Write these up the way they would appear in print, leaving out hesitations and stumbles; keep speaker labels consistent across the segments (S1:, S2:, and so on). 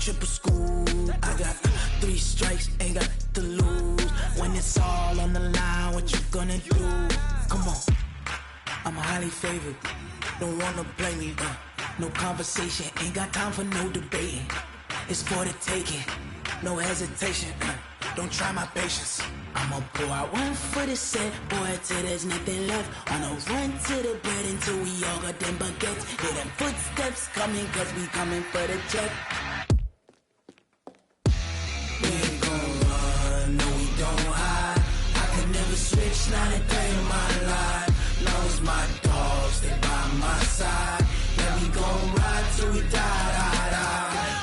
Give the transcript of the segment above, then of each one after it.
S1: triple school. I got 3 strikes, ain't got to lose. When it's all on the line, what you gonna do? Come on, I'm highly favored. Don't wanna blame me, no conversation, ain't got time for no debating. It's for the taking, no hesitation, don't try my patience. I'ma pull out 1 foot and set, boy, till there's nothing left. On a run to the bed until we all got them baguettes. Hear them footsteps coming, cause we coming for the check. We ain't gon' run, no we don't hide. I can never switch, not a day in my life. Long as my dogs, they by my side. Yeah, we gon' ride till we die.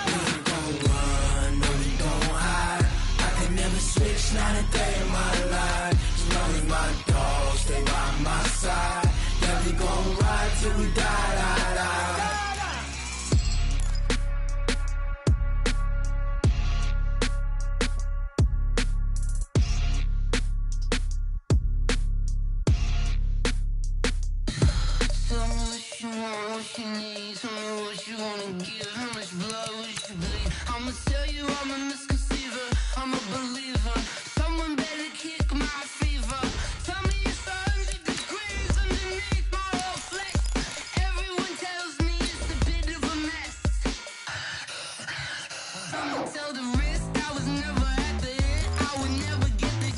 S1: We ain't gon' run, no we don't hide. I can never switch, not a day in my life. As long as my dogs, they by my side. Yeah, we gon' ride till we die.
S2: Tell me what you want, what you need. Tell me what you wanna give. How much blood would you bleed? I'ma tell you I'm a misconceiver. I'm a believer. Someone better kick my fever. Tell me it's 100 degrees underneath my whole flesh. Everyone tells me it's a bit of a mess. I'ma tell the risk I was never at the end. I would never get it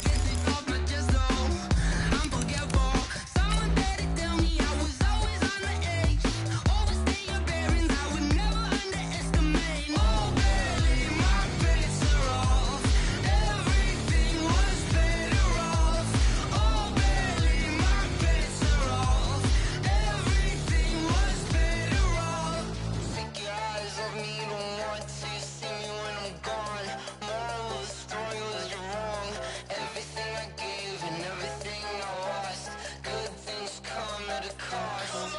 S2: off my chest. Oh, I'm forgetful. Someone better tell me I was always on the edge. Overstay your bearings, I would never underestimate. Oh, barely my bets are off. Everything was better off. Oh, barely my bets are off. Everything was better off. Take your eyes off me, don't want to see me when I'm gone. Moral of the story was you're wrong. Everything I gave and everything I lost. Good things come at a cost.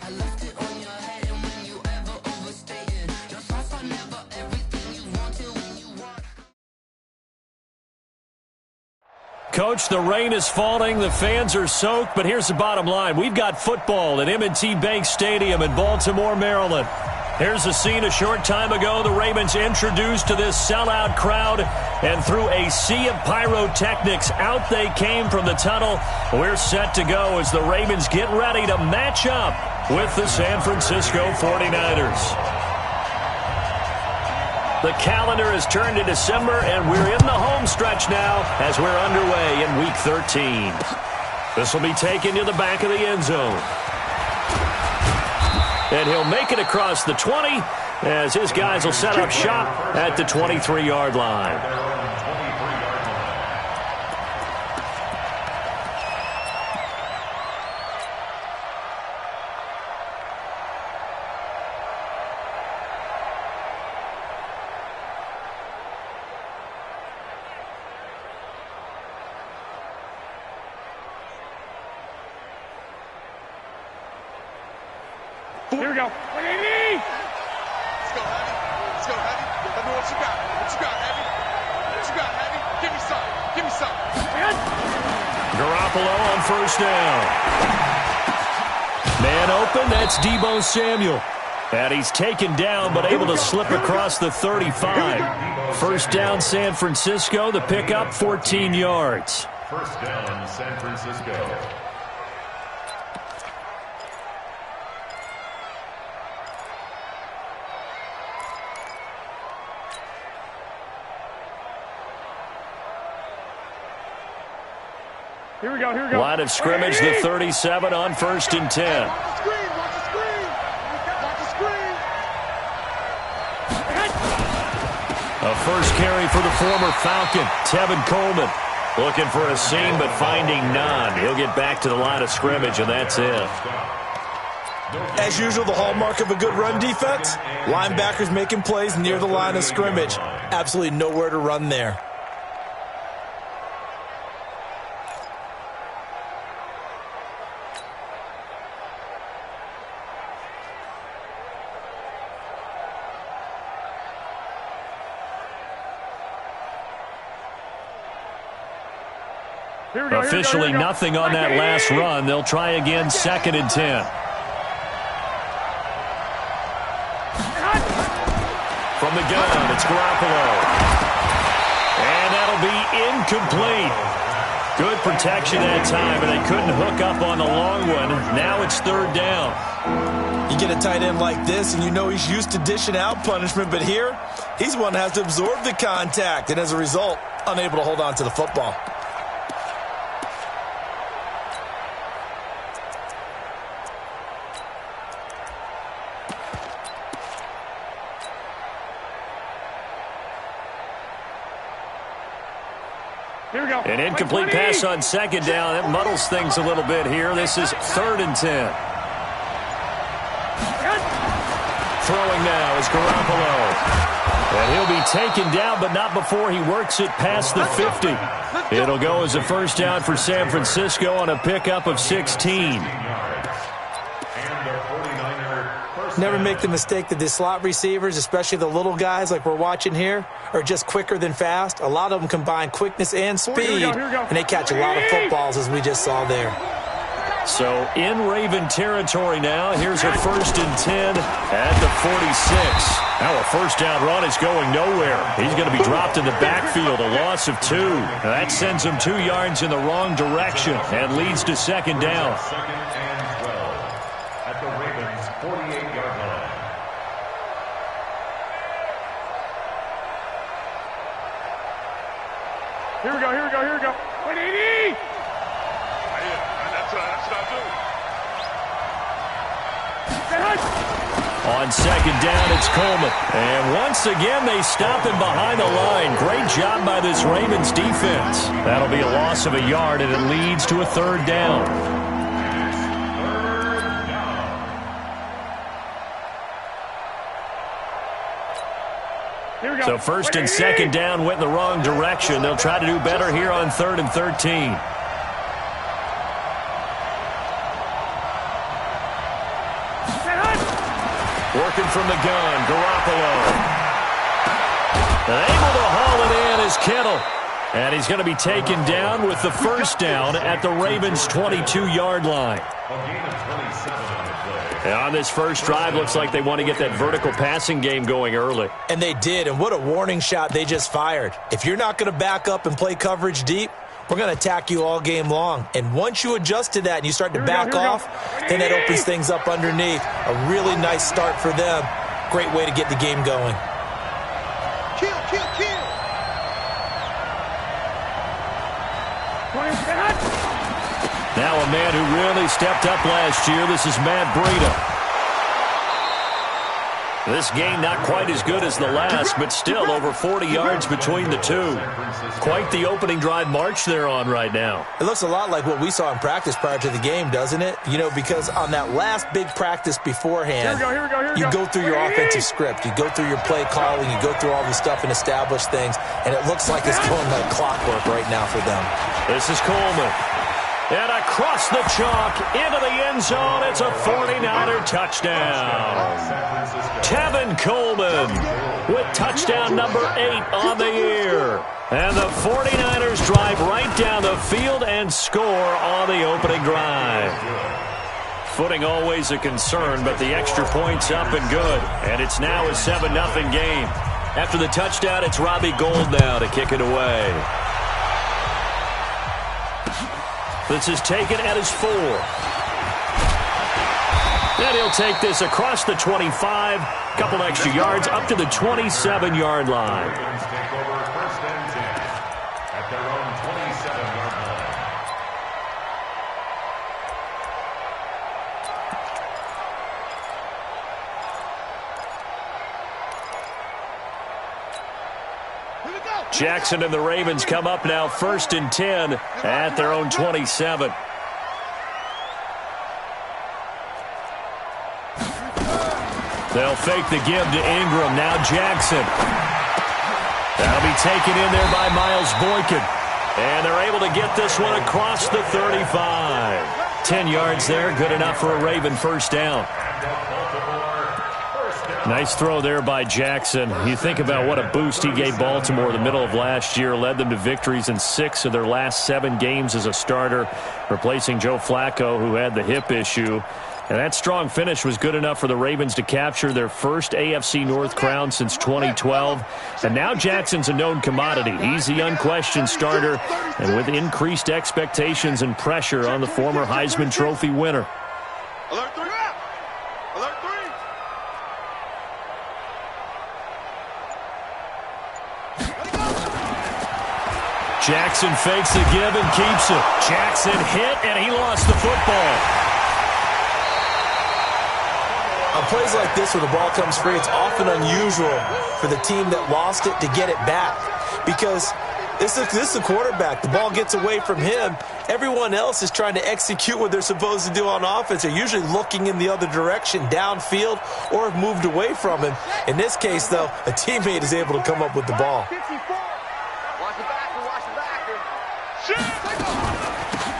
S2: I left it on your head, and when you ever overstay it, your thoughts are never everything you wanted when you want.
S3: Coach, the rain is falling, the fans are soaked, but here's the bottom line. We've got football at M&T Bank Stadium in Baltimore, Maryland. Here's a scene a short time ago. The Ravens introduced to this sellout crowd, and through a sea of pyrotechnics, out they came from the tunnel. We're set to go as the Ravens get ready to match up with the San Francisco 49ers. The calendar has turned to December, and we're in the home stretch now as we're underway in Week 13. This will be taken to the back of the end zone. And he'll make it across the 20 as his guys will set up shop at the 23-yard line.
S4: Here we go. Let's go, Heavy. Let's go, Heavy. Let me what you got. What you got, Heavy? What you got, Heavy? Give me some. Give me some.
S3: Garoppolo on first down. Man open, that's Deebo Samuel. And he's taken down but able to slip across the 35. First down, San Francisco. The pickup, 14 yards.
S5: First down, San Francisco.
S4: Here we go, here we go.
S3: Line of scrimmage, the 37 on first and 10.
S4: Watch the screen, watch the screen. Watch the screen.
S3: A first carry for the former Falcon, Tevin Coleman. Looking for a seam, but finding none. He'll get back to the line of scrimmage, and that's it.
S6: As usual, the hallmark of a good run defense, linebackers making plays near the line of scrimmage. Absolutely nowhere to run there.
S3: Officially nothing on that last run. They'll try again, second and 10. From the gun, it's Garoppolo. And that'll be incomplete. Good protection that time, and they couldn't hook up on the long one. Now it's third down.
S6: You get a tight end like this, and you know he's used to dishing out punishment, but here, he's one that has to absorb the contact, and as a result, unable to hold on to the football.
S3: An incomplete pass on second down. It muddles things a little bit here. This is 3rd and 10. Throwing now is Garoppolo. And he'll be taken down, but not before he works it past the 50. It'll go as a first down for San Francisco on a pickup of 16.
S6: Never make the mistake that the slot receivers, especially the little guys like we're watching here, are just quicker than fast. A lot of them combine quickness and speed, and they catch a lot of footballs, as we just saw there.
S3: So in Raven territory now. Here's a 1st and 10 at the 46. Now a first down run is going nowhere. He's going to be dropped in the backfield, a loss of 2. Now that sends him 2 yards in the wrong direction and leads to second down.
S5: At the Ravens' 48-yard line.
S4: Here we go. 180! That's what I do.
S3: On second down, it's Coleman. And once again, they stop him behind the line. Great job by this Ravens defense. That'll be a loss of a yard, and it leads to a 3rd down. So 1st and 2nd down went in the wrong direction. They'll try to do better here on 3rd and 13. Working from the gun, Garoppolo. Able to haul it in is Kittle. And he's going to be taken down with the first down at the Ravens' 22-yard line. And on this first drive, looks like they want to get that vertical passing game going early.
S6: And they did, and what a warning shot they just fired. If you're not going to back up and play coverage deep, we're going to attack you all game long. And once you adjust to that and you start to back off, then that opens things up underneath. A really nice start for them. Great way to get the game going.
S4: Kill!
S3: Now a man who really stepped up last year. This is Matt Breida. This game not quite as good as the last, but still over 40 yards between the two. Quite the opening drive march they're on right now.
S6: It looks a lot like what we saw in practice prior to the game, doesn't it? You know, because on that last big practice beforehand, you go through your offensive script. You go through your play calling. You go through all the stuff and establish things. And it looks like it's going like clockwork right now for them.
S3: This is Coleman. And across the chalk, into the end zone, it's a 49er touchdown. Tevin Coleman with touchdown number 8 on the year. And the 49ers drive right down the field and score on the opening drive. Footing always a concern, but the extra point's up and good. And it's now a 7-0 game. After the touchdown, it's Robbie Gould now to kick it away. This is taken at his 4. And he'll take this across the 25. Couple extra yards up to the 27-yard line.
S5: Take over 1st and 10 at their own 27-yard line.
S3: Jackson and the Ravens come up now 1st and 10 at their own 27. They'll fake the give to Ingram. Now Jackson. That'll be taken in there by Miles Boykin. And they're able to get this one across the 35. 10 yards there, good enough for a Raven first down. Nice throw there by Jackson. You think about what a boost he gave Baltimore the middle of last year. Led them to victories in 6 of their last 7 games as a starter, replacing Joe Flacco, who had the hip issue. And that strong finish was good enough for the Ravens to capture their first AFC North crown since 2012. And now Jackson's a known commodity. He's the unquestioned starter, and with increased expectations and pressure on the former Heisman Trophy winner.
S4: Alert 3. Alert 3.
S3: Jackson fakes the give and keeps it. Jackson hit, and he lost the football.
S6: On plays like this where the ball comes free, it's often unusual for the team that lost it to get it back, because this is a quarterback. The ball gets away from him. Everyone else is trying to execute what they're supposed to do on offense. They're usually looking in the other direction, downfield, or have moved away from him. In this case, though, a teammate is able to come up with the ball.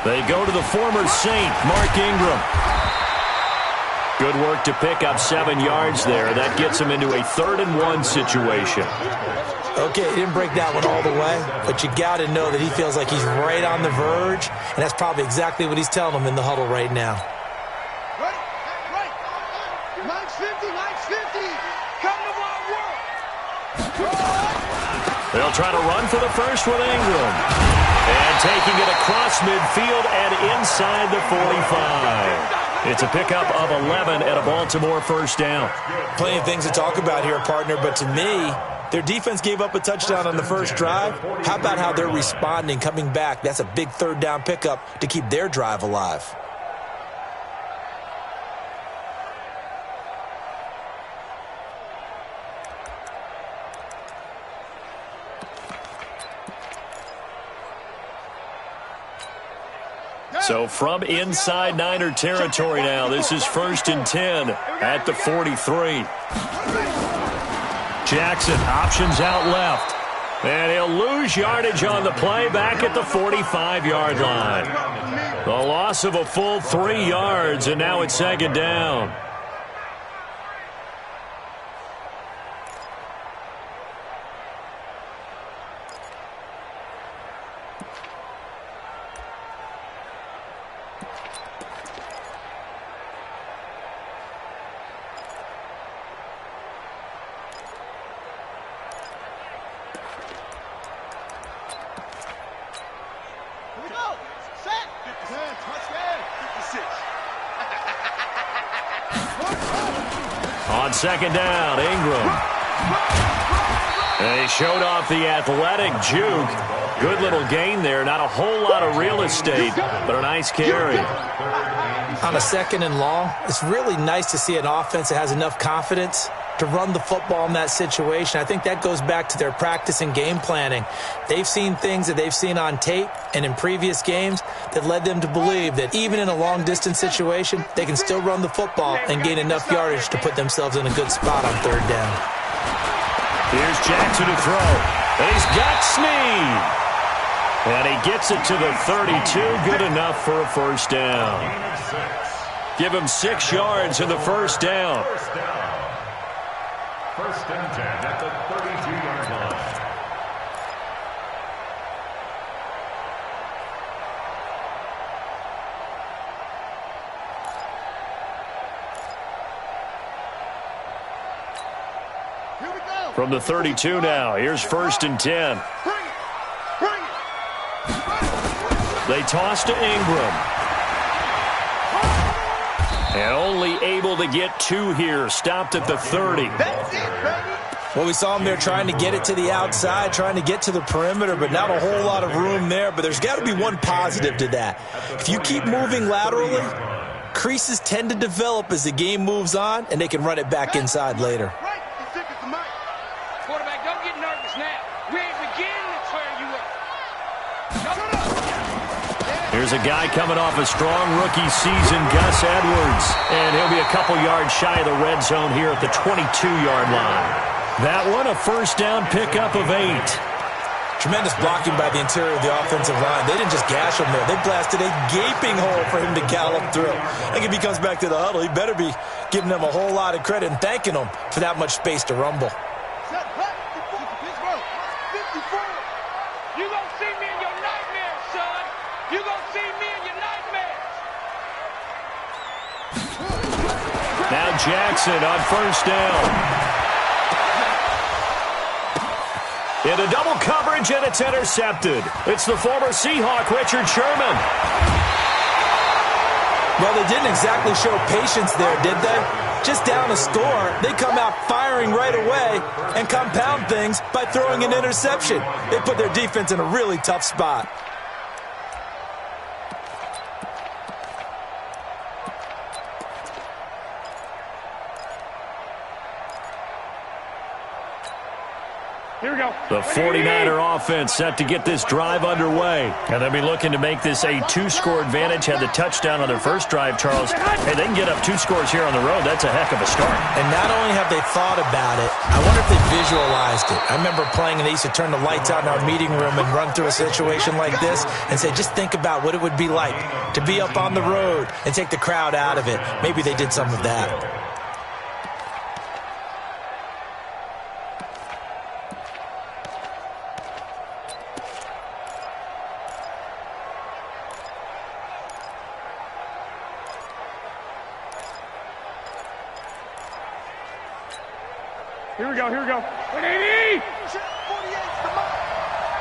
S3: They go to the former Saint, Mark Ingram. Good work to pick up 7 yards there. That gets him into a 3rd-and-1 situation.
S6: Okay, he didn't break that one all the way, but you got to know that he feels like he's right on the verge, and that's probably exactly what he's telling them in the huddle right now.
S4: Right. Mike's 50. Come to my work.
S3: They'll try to run for the first with Ingram. And taking it across midfield and inside the 45. It's a pickup of 11 and a Baltimore first down.
S6: Plenty of things to talk about here, partner, but to me, their defense gave up a touchdown on the first drive. How about how they're responding, coming back? That's a big 3rd down pickup to keep their drive alive.
S3: So from inside Niner territory now, this is 1st and 10 at the 43. Jackson options out left. And he'll lose yardage on the play back at the 45-yard line. The loss of a full 3 yards, and now it's 2nd down. On 2nd down, Ingram. And he showed off the athletic juke. Good little gain there. Not a whole lot of real estate, but a nice carry.
S6: On a 2nd and long, it's really nice to see an offense that has enough confidence to run the football in that situation. I think that goes back to their practice and game planning. They've seen things that they've seen on tape and in previous games that led them to believe that even in a long-distance situation, they can still run the football and gain enough yardage to put themselves in a good spot on 3rd down.
S3: Here's Jackson to throw. And he's got Snead. And he gets it to the 32. Good enough for a first down. Give him 6 yards in the first down.
S5: 1st and 10 at the 32-yard line.
S4: Here we go.
S3: From the 32 now, here's 1st and 10.
S4: Bring it.
S3: They toss to Ingram. And only able to get 2 here. Stopped at the 30.
S4: That's it, baby.
S6: Well, we saw him there trying to get it to the outside, trying to get to the perimeter, but not a whole lot of room there. But there's got to be one positive to that. If you keep moving laterally, creases tend to develop as the game moves on, and they can run it back inside later.
S4: Right. It's thick as the mic. Quarterback, don't get nervous now. We ain't beginning to turn you up. Shut up.
S3: Here's a guy coming off a strong rookie season, Gus Edwards. And he'll be a couple yards shy of the red zone here at the 22-yard line. That one, a first down pickup of 8.
S6: Tremendous blocking by the interior of the offensive line. They didn't just gash him there. They blasted a gaping hole for him to gallop through. I think if he comes back to the huddle, he better be giving them a whole lot of credit and thanking them for that much space to rumble.
S4: Set, cut. Pittsburgh. 54. You gonna see me in your nightmares, son. You gonna see me in your nightmares.
S3: Now Jackson on first down. Into double coverage, and it's intercepted. It's the former Seahawk, Richard Sherman.
S6: Well, they didn't exactly show patience there, did they? Just down a score, they come out firing right away and compound things by throwing an interception. They put their defense in a really tough spot.
S4: Here we go.
S3: The 49er offense set to get this drive underway. And they'll be looking to make this a two-score advantage. Had the touchdown on their first drive, Charles. Hey, they can get up 2 scores here on the road. That's a heck of a start.
S6: And not only have they thought about it, I wonder if they visualized it. I remember playing and they used to turn the lights out in our meeting room and run through a situation like this and say, just think about what it would be like to be up on the road and take the crowd out of it. Maybe they did some of that.
S4: Here we go, here we go. 180! 48, come on.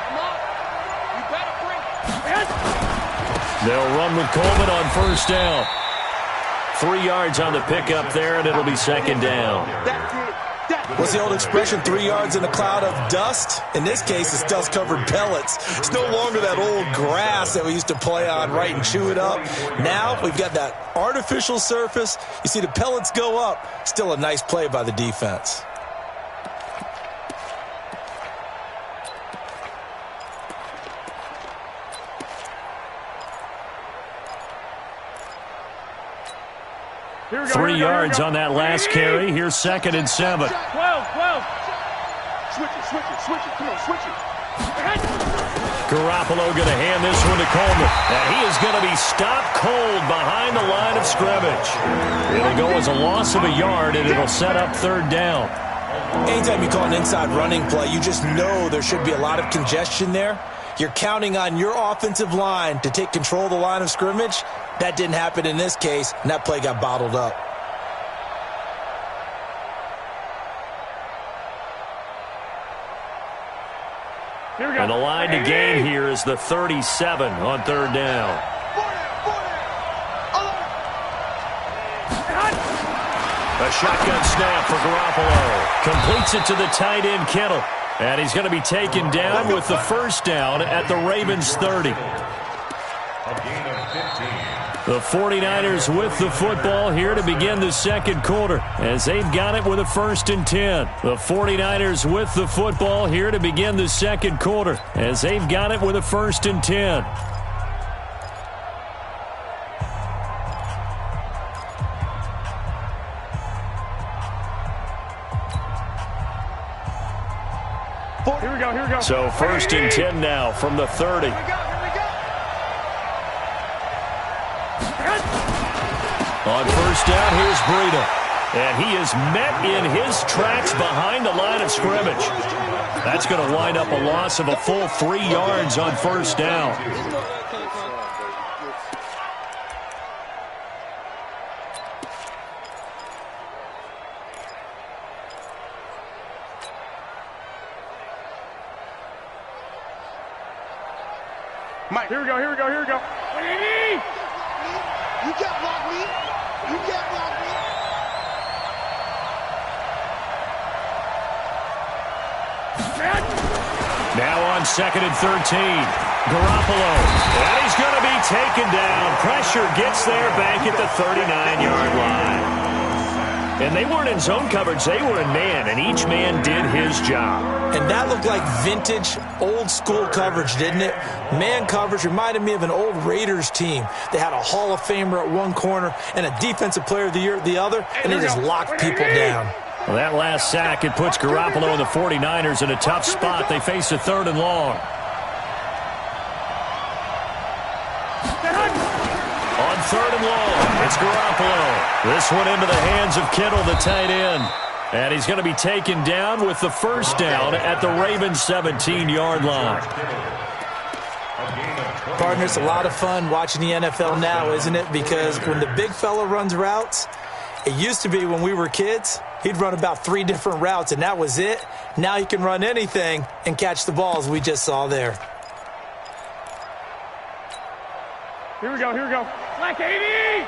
S4: Come on. You better bring it.
S3: They'll run with Coleman on first down. 3 yards on the pickup there, and it'll be second down.
S6: What's the old expression, 3 yards in a cloud of dust? In this case, it's dust-covered pellets. It's no longer that old grass that we used to play on, right, and chew it up. Now we've got that artificial surface. You see the pellets go up. Still a nice play by the defense.
S4: Here we go,
S3: 3 yards on that last carry. Here's 2nd and 7.
S4: 12. Switch it. Come on, switch it.
S3: Garoppolo going to hand this one to Coleman. And he is going to be stopped cold behind the line of scrimmage. It'll go as a loss of a yard, and it'll set up 3rd down.
S6: Anytime you call an inside running play, you just know there should be a lot of congestion there. You're counting on your offensive line to take control of the line of scrimmage. That didn't happen in this case, and that play got bottled up.
S4: Here we go.
S3: And the line to gain here is the 37 on 3rd down. A shotgun snap for Garoppolo. Completes it to the tight end, Kittle. And he's going to be taken down with the first down at the Ravens 30. The 49ers with the football here to begin the second quarter as they've got it with a 1st and 10. The 49ers with the football here to begin the second quarter as they've got it with a 1st and 10.
S4: Here we go.
S3: So 1st and 10 now from the 30. On first down, here's Breida. And he is met in his tracks behind the line of scrimmage. That's going to wind up a loss of a full 3 yards on first down.
S4: Mike, here we go. 180!
S7: You can't block me.
S3: Now on 2nd and 13. Garoppolo. And he's going to be taken down. Pressure gets there back at the 39-yard line. And they weren't in zone coverage. They were in man, and each man did his job.
S6: And that looked like vintage, old-school coverage, didn't it? Man coverage reminded me of an old Raiders team. They had a Hall of Famer at one corner and a Defensive Player of the Year at the other, and they just locked people down.
S3: Well, that last sack, it puts Garoppolo and the 49ers in a tough spot. They face a 3rd and long. On 3rd and long, it's Garoppolo. This one into the hands of Kittle, the tight end. And he's going to be taken down with the first down at the Ravens 17-yard line.
S6: Partner, it's a lot of fun watching the NFL now, isn't it? Because when the big fella runs routes, It used to be when we were kids, he'd run about 3 different routes, and that was it. Now he can run anything and catch the balls we just saw there.
S4: Here we go, here we go. Black 80!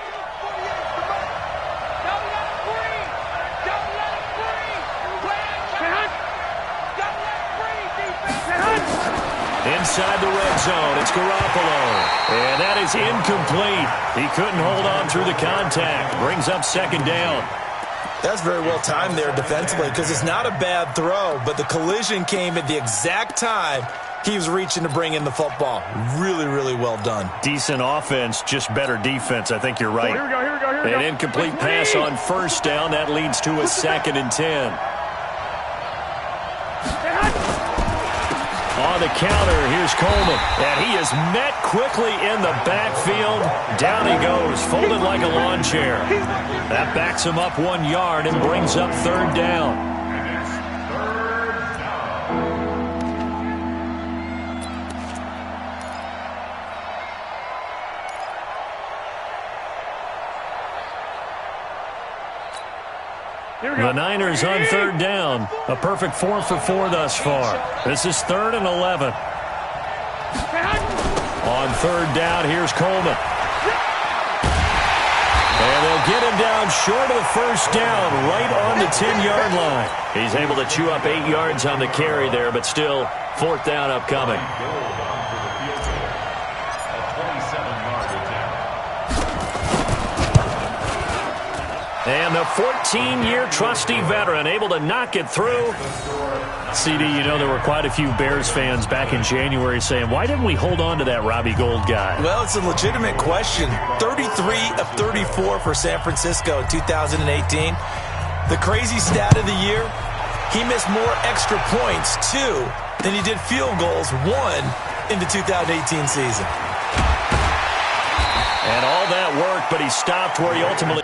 S3: Inside the red zone, it's Garoppolo. And that is incomplete. He couldn't hold on through the contact. Brings up second down.
S6: That's very well timed there defensively because it's not a bad throw, but the collision came at the exact time he was reaching to bring in the football. Really, really well done.
S3: Decent offense, just better defense. I think you're right.
S4: Here we go, here we go, here we go.
S3: An incomplete pass on first down. That leads to a 2nd and 10. On the counter, here's Coleman. And he is met quickly in the backfield. Down he goes, folded like a lawn chair. That backs him up 1 yard and brings up 3rd down. The Niners on 3rd down. A perfect 4 for 4 thus far. This is 3rd and 11. On 3rd down, here's Coleman. And they'll get him down short of the first down, right on the 10-yard line. He's able to chew up 8 yards on the carry there, but still 4th down upcoming. And the 14-year trusty veteran able to knock it through. CD, you know there were quite a few Bears fans back in January saying, why didn't we hold on to that Robbie Gould guy?
S6: Well, it's a legitimate question. 33 of 34 for San Francisco in 2018. The crazy stat of the year, he missed more extra points, 2, than he did field goals, 1, in the 2018 season.
S3: And all that work, but he stopped where he ultimately...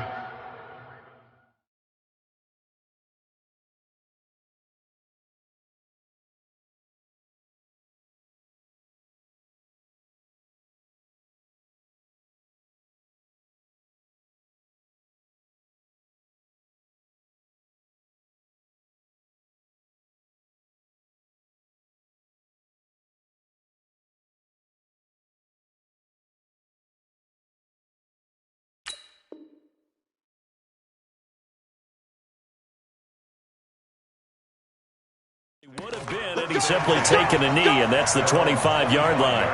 S3: would have been, and he's simply taken a knee, and that's the 25-yard line.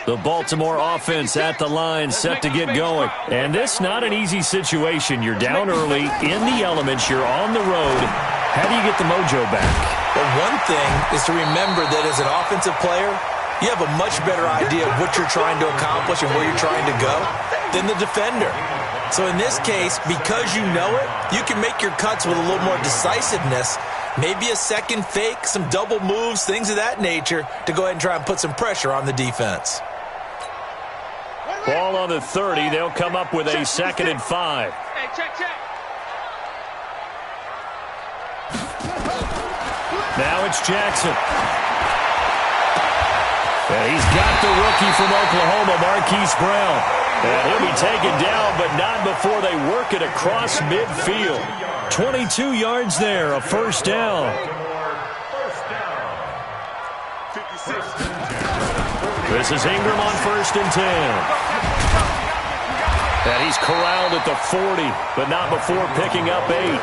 S3: The Baltimore offense at the line, set to get going. And this not an easy situation. You're down early, in the elements, you're on the road. How do you get the mojo back?
S6: Well, one thing is to remember that as an offensive player, you have a much better idea of what you're trying to accomplish and where you're trying to go than the defender. So in this case, because you know it, you can make your cuts with a little more decisiveness, maybe a second fake, some double moves, things of that nature, to go ahead and try and put some pressure on the defense.
S3: Ball on the 30. They'll come up with a 2nd and 5.
S4: Hey, check.
S3: Now it's Jackson. And he's got the rookie from Oklahoma, Marquise Brown. And he'll be taken down, but not before they work it across midfield. 22 yards there, a 1st down. This is Ingram on 1st and 10. And he's corralled at the 40, but not before picking up 8.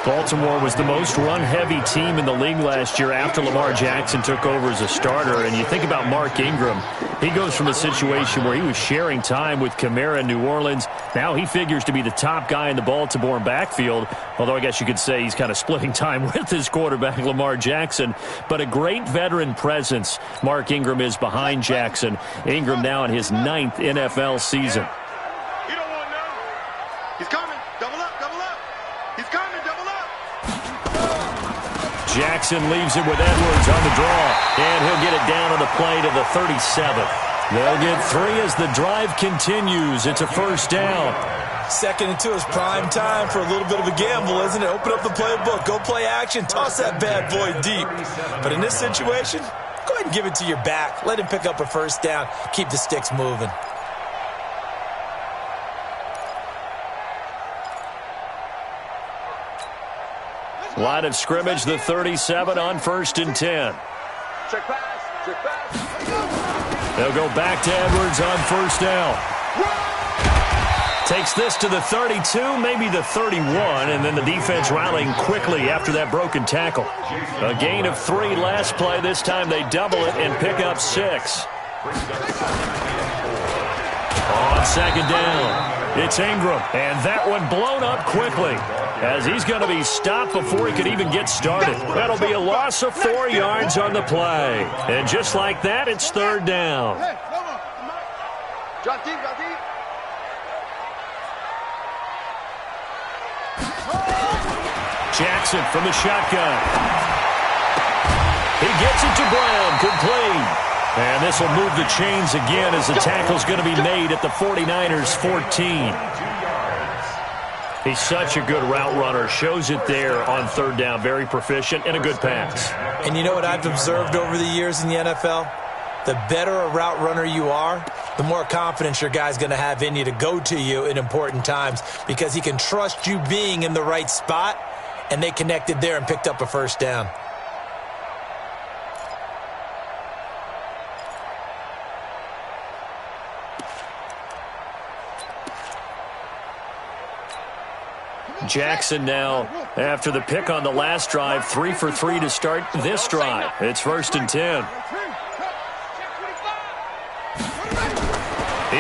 S3: Baltimore was the most run-heavy team in the league last year after Lamar Jackson took over as a starter. And you think about Mark Ingram, he goes from a situation where he was sharing time with Kamara in New Orleans. Now he figures to be the top guy in the Baltimore backfield, although I guess you could say he's kind of splitting time with his quarterback, Lamar Jackson. But a great veteran presence Mark Ingram is behind Jackson. Ingram now in his 9th NFL season.
S7: You don't want none. He's coming. Double up. He's coming. Double up.
S3: Jackson leaves it with Edwards on the draw, and he'll get it down on the play to the 37th. They'll get 3 as the drive continues. It's a 1st down.
S6: Second and 2 is prime time for a little bit of a gamble, isn't it? Open up the playbook, go play action, toss that bad boy deep. But in this situation, go ahead and give it to your back. Let him pick up a first down. Keep the sticks moving.
S3: Line of scrimmage, the 37 on 1st and 10.
S4: Check pass. Check pass.
S3: They'll go back to Edwards on 1st down. Takes this to the 32, maybe the 31, and then the defense rallying quickly after that broken tackle. A gain of 3 last play. This time they double it and pick up 6. On 2nd down, it's Ingram, and that one blown up quickly as he's going to be stopped before he could even get started. That'll be a loss of 4 yards on the play. And just like that, it's 3rd down.
S7: Drop deep, drop deep.
S3: Jackson from the shotgun. He gets it to Brown, complete. And this will move the chains again as the tackle's going to be made at the 49ers 14. He's such a good route runner. Shows it there on 3rd down. Very proficient and a good pass.
S6: And you know what I've observed over the years in the NFL? The better a route runner you are, the more confidence your guy's going to have in you to go to you in important times because he can trust you being in the right spot, and they connected there and picked up a first down.
S3: Jackson now, after the pick on the last drive, 3 for 3 to start this drive. It's 1st and 10.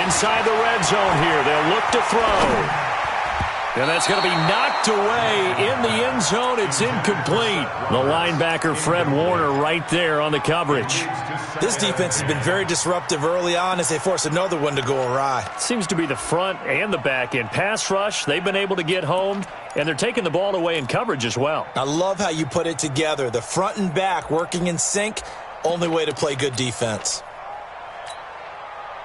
S3: Inside the red zone here, they'll look to throw. And that's going to be knocked away in the end zone. It's incomplete. The linebacker, Fred Warner, right there on the coverage.
S6: This defense has been very disruptive early on as they force another one to go awry.
S3: Seems to be the front and the back end. Pass rush, they've been able to get home, and they're taking the ball away in coverage as well.
S6: I love how you put it together. The front and back working in sync, only way to play good defense.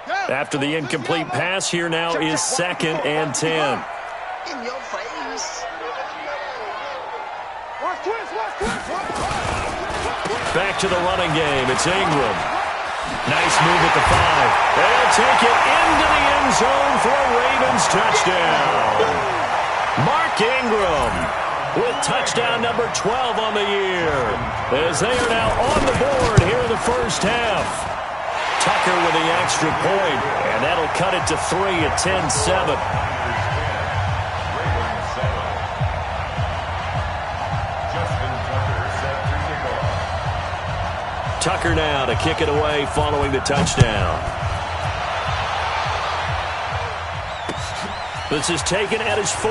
S3: After the incomplete pass, here now is 2nd and 10.
S2: In your face.
S3: Back to the running game. It's Ingram. Nice move at the 5. They'll take it into the end zone for a Ravens touchdown. Mark Ingram with touchdown number 12 on the year as they are now on the board here in the first half. Tucker with the extra point, and that'll cut it to 3 at 10-7. Tucker now to kick it away following the touchdown. This is taken at his 4.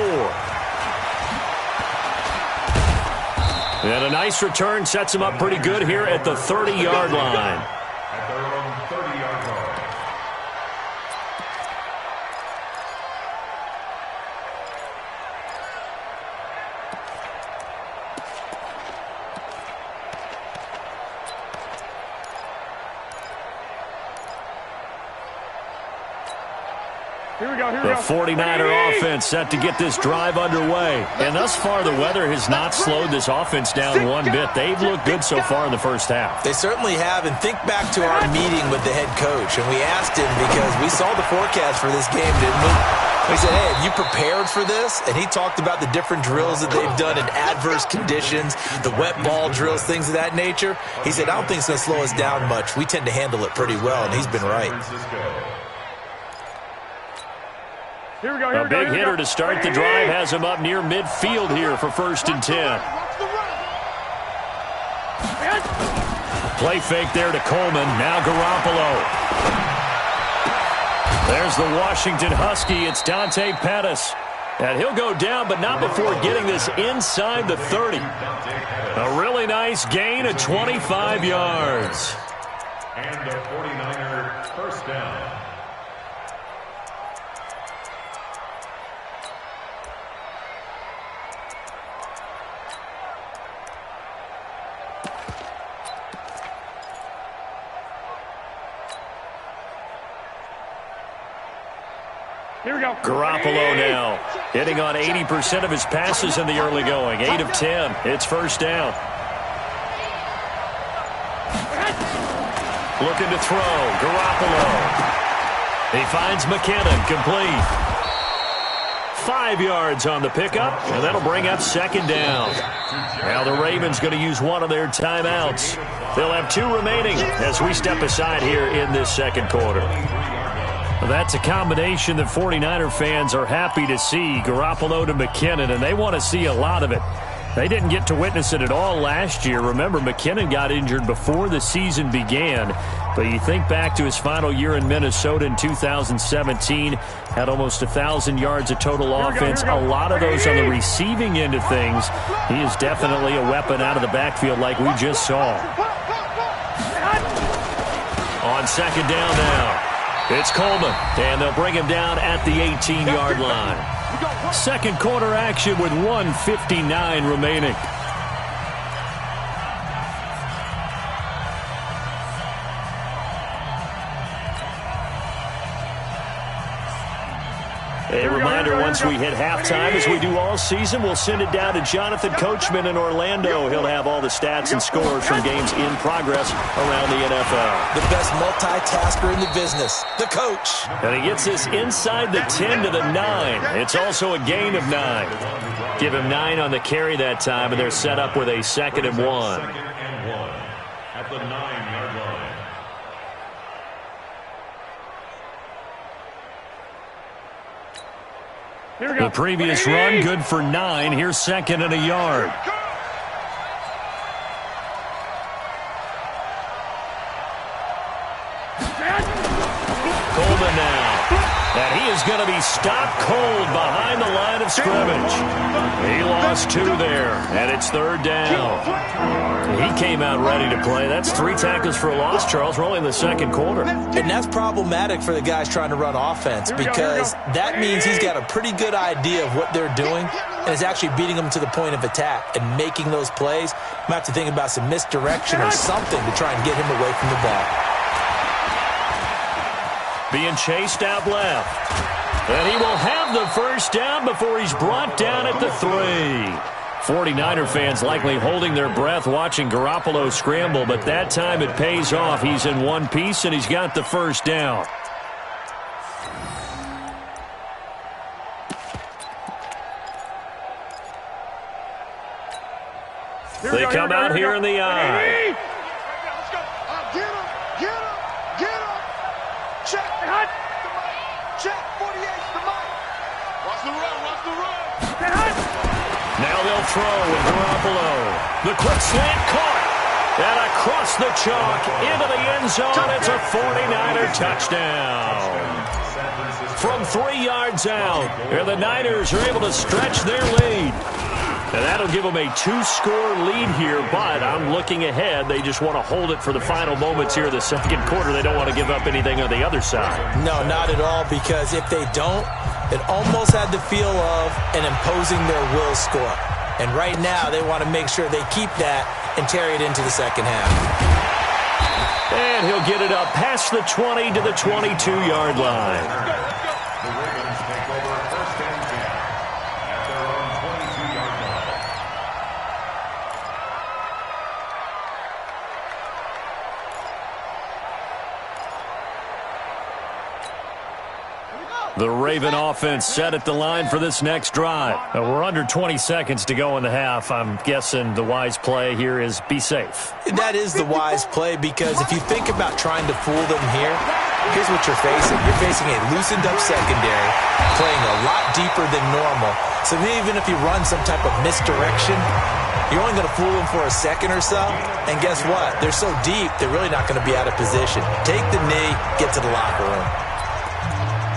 S3: And a nice return sets him up pretty good here at the 30-yard line.
S5: At their own 30-yard line.
S3: The 49er offense set to get this drive underway. And thus far, the weather has not slowed this offense down one bit. They've looked good so far in the first half.
S6: They certainly have. And think back to our meeting with the head coach. And we asked him because we saw the forecast for this game, didn't we? We said, hey, have you prepared for this? And he talked about the different drills that they've done in adverse conditions, the wet ball drills, things of that nature. He said, I don't think it's going to slow us down much. We tend to handle it pretty well, and he's been right.
S4: Here we go,
S3: A big hitter to start the drive has him up near midfield here for 1st and 10. Play fake there to Coleman. Now Garoppolo. There's the Washington Husky. It's Dante Pettis. And he'll go down, but not before getting this inside the 30. A really nice gain of 25 yards.
S5: And a 49er first down.
S4: Here we go.
S3: Garoppolo now hitting on 80% of his passes in the early going. 8 of 10. It's first down. Looking to throw. Garoppolo. He finds McKinnon, complete. 5 yards on the pickup, and that'll bring up second down. Now the Ravens going to use one of their timeouts. They'll have 2 remaining as we step aside here in this second quarter. That's a combination that 49er fans are happy to see, Garoppolo to McKinnon, and they want to see a lot of it. They didn't get to witness it at all last year. Remember, McKinnon got injured before the season began. But you think back to his final year in Minnesota in 2017, had almost 1,000 yards of total offense. A lot of those on the receiving end of things. He is definitely a weapon out of the backfield like we just saw. On second down now, it's Coleman, and they'll bring him down at the 18-yard line. Second quarter action with 1:59 remaining. A reminder, once we hit halftime, as we do all season, we'll send it down to Jonathan Coachman in Orlando. He'll have all the stats and scores from games in progress around the NFL.
S6: The best multitasker in the business, the coach.
S3: And he gets us inside the 10 to the 9. It's also a gain of 9. Give him 9 on the carry that time, and they're set up with a 2nd and 1.
S5: At the 9-yard line.
S3: The previous run, good for 9. Here's 2nd and a yard. Coleman now. And he is going to be stopped cold behind the line of scrimmage. He lost 2 there, and it's 3rd down. He came out ready to play. That's 3 tackles for a loss, Charles. We're only in the second quarter.
S6: And that's problematic for the guys trying to run offense because that means he's got a pretty good idea of what they're doing and is actually beating them to the point of attack and making those plays. You might have to think about some misdirection or something to try and get him away from the ball.
S3: Being chased out left. And he will have the first down before he's brought down at the 3. 49er fans likely holding their breath watching Garoppolo scramble, but that time it pays off. He's in one piece, and he's got the first down. They come out here in the eye. Now they'll throw with Garoppolo. The quick slant caught. And across the chalk into the end zone. It's a 49er touchdown. From 3 yards out, and the Niners are able to stretch their lead. And that'll give them a 2-score lead here, but I'm looking ahead. They just want to hold it for the final moments here of the second quarter. They don't want to give up anything on the other side.
S6: No, not at all, because if they don't, it almost had the feel of an imposing their will score. And right now, they want to make sure they keep that and carry it into the second half.
S3: And he'll get it up past the 20 to the 22-yard line.
S5: The Ravens take over 1st and 10 at their own 22-yard line.
S3: The Raven offense set at the line for this next drive. We're under 20 seconds to go in the half. I'm guessing the wise play here is be safe.
S6: That is the wise play, because if you think about trying to fool them here, here's what you're facing. You're facing a loosened-up secondary, playing a lot deeper than normal. So even if you run some type of misdirection, you're only going to fool them for a second or so. And guess what? They're so deep, they're really not going to be out of position. Take the knee, get to the locker room.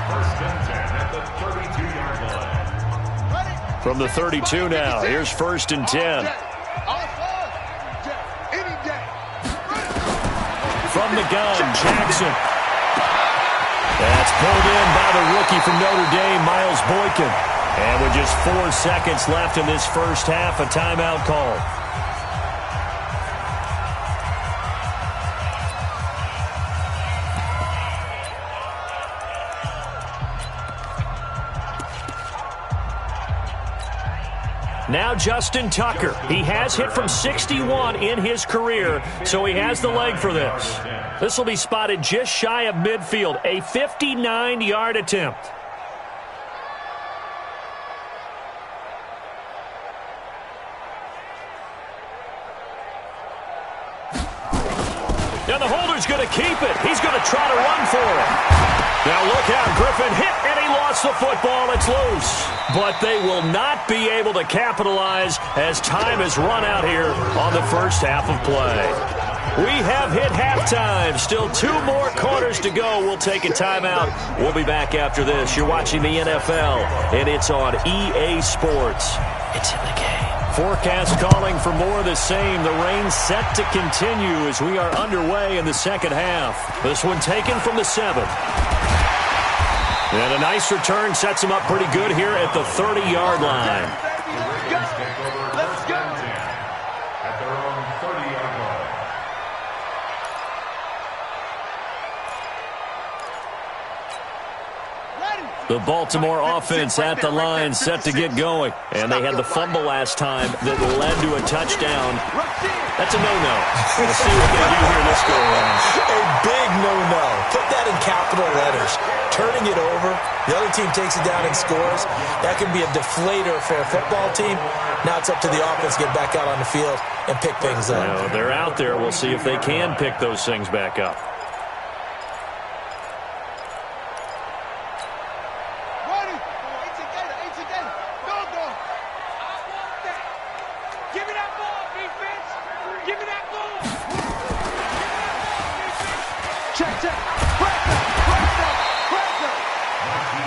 S5: 1st and 10 at the 32-yard line.
S3: From the 32 now, here's 1st and 10. From the gun, Jackson. That's pulled in by the rookie from Notre Dame, Miles Boykin. And with just 4 seconds left in this first half, a timeout call. Now Justin Tucker. He has hit from 61 in his career, so he has the leg for this. This will be spotted just shy of midfield, a 59-yard attempt. Now the holder's going to keep it. He's going to try to run for it. Now look out. Griffin hit, and he lost the football. It's loose. But they will not be able to capitalize as time has run out here on the first half of play. We have hit halftime. Still 2 more quarters to go. We'll take a timeout. We'll be back after this. You're watching the NFL, and it's on EA Sports. It's in the game. Forecast calling for more of the same. The rain set to continue as we are underway in the second half. This one taken from the 7th. And a nice return sets him up pretty good here at the 30-yard line.
S5: Let's go. At their own 30-yard line.
S3: The Baltimore offense at the line, set to get going. And they had the fumble last time that led to a touchdown. That's a no-no. We'll see what they do here this go-around.
S6: A big no-no. Put that in capital letters. Turning it over, the other team takes it down and scores. That can be a deflator for a football team. Now it's up to the offense to get back out on the field and pick things up.
S3: Well, they're out there. We'll see if they can pick those things back up.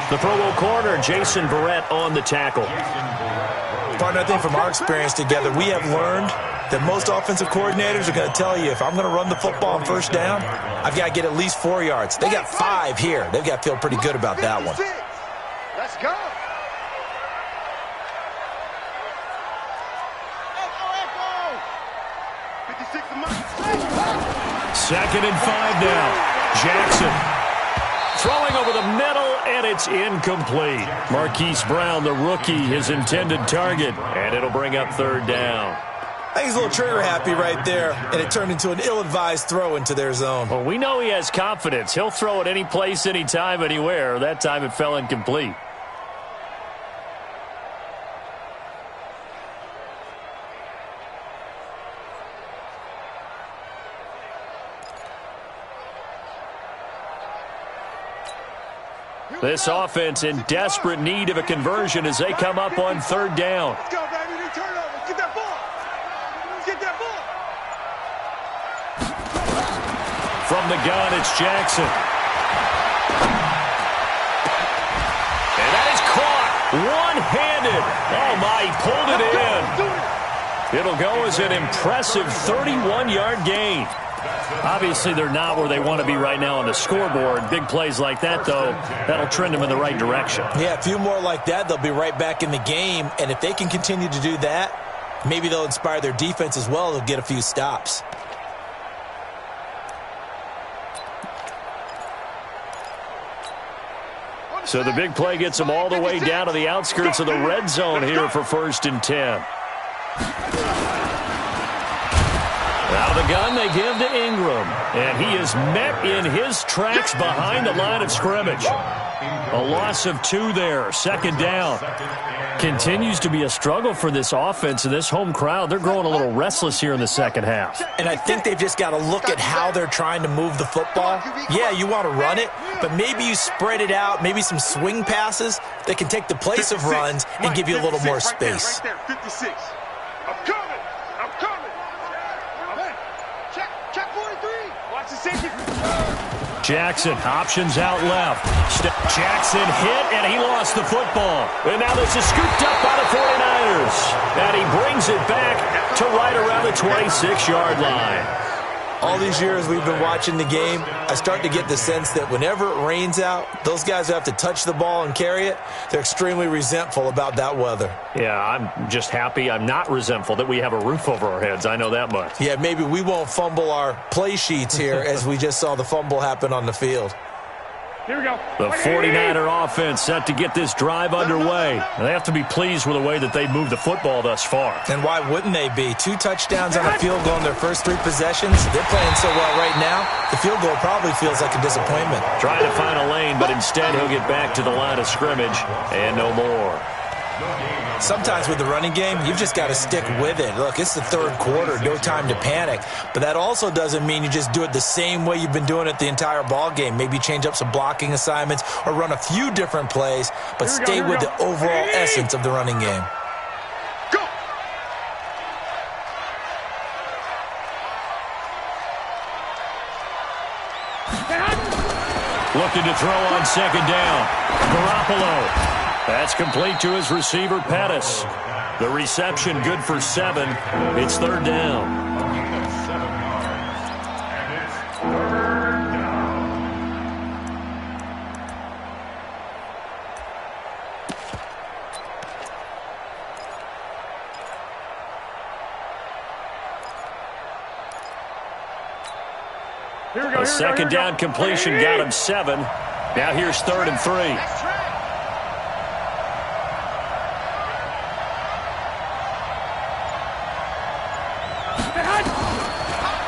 S3: The Pro Bowl corner, Jason Verrett, on the tackle.
S6: Partner, I think from our experience together, we have learned that most offensive coordinators are going to tell you, if I'm going to run the football on first down, I've got to get at least 4 yards. They got 5 here. They've got to feel pretty good about that one.
S7: Let's go.
S3: Second and 5 now. Jackson throwing over the middle, and it's incomplete. Marquise Brown, the rookie, his intended target, and it'll bring up 3rd down.
S6: I think he's a little trigger happy right there, and it turned into an ill-advised throw into their zone.
S3: Well, we know he has confidence. He'll throw it any place, anytime, anywhere. That time it fell incomplete. This offense in desperate need of a conversion as they come up on 3rd down.
S7: Let's go, baby. Turn over. Get that ball. Get that ball.
S3: From the gun, it's Jackson. And that is caught one-handed. Oh, my, he pulled it in. It'll go as an impressive 31-yard gain. Obviously, they're not where they want to be right now on the scoreboard. Big plays like that, though, that'll trend them in the right direction.
S6: Yeah, a few more like that, they'll be right back in the game. And if they can continue to do that, maybe they'll inspire their defense as well. They'll get a few stops.
S3: So the big play gets them all the way down to the outskirts of the red zone here for 1st and 10. Out of the gun, they give to Ingram. And he is met in his tracks behind the line of scrimmage. A loss of 2 there, 2nd down. Continues to be a struggle for this offense and this home crowd. They're growing a little restless here in the second half.
S6: And I think they've just got to look at how they're trying to move the football. Yeah, you want to run it, but maybe you spread it out, maybe some swing passes that can take the place of runs and give you a little more space.
S7: Right there, 56. I'm coming. Check 43. Watch the safety.
S3: Jackson, options out left. Jackson hit, and he lost the football. And now this is scooped up by the 49ers. And he brings it back to right around the 26-yard line.
S6: All these years we've been watching the game, I start to get the sense that whenever it rains out, those guys who have to touch the ball and carry it, they're extremely resentful about that weather.
S3: Yeah, I'm just happy I'm not resentful that we have a roof over our heads. I know that much.
S6: Yeah, maybe we won't fumble our play sheets here as we just saw the fumble happen on the field.
S4: Here we go.
S3: The 49er offense set to get this drive underway. They have to be pleased with the way that they've moved the football thus far.
S6: And why wouldn't they be? 2 touchdowns on a field goal in their first 3 possessions. They're playing so well right now, the field goal probably feels like a disappointment.
S3: Trying to find a lane, but instead he'll get back to the line of scrimmage and no more.
S6: Sometimes with the running game, you've just got to stick with it. Look, it's the 3rd quarter, no time to panic. But that also doesn't mean you just do it the same way you've been doing it the entire ball game. Maybe change up some blocking assignments or run a few different plays, but stay with the overall essence of the running game.
S7: Go!
S3: Looking to throw on 2nd down. Garoppolo. That's complete to his receiver, Pettis. The reception good for 7. It's 3rd down. A 2nd down completion got him 7. Now here's 3rd and 3.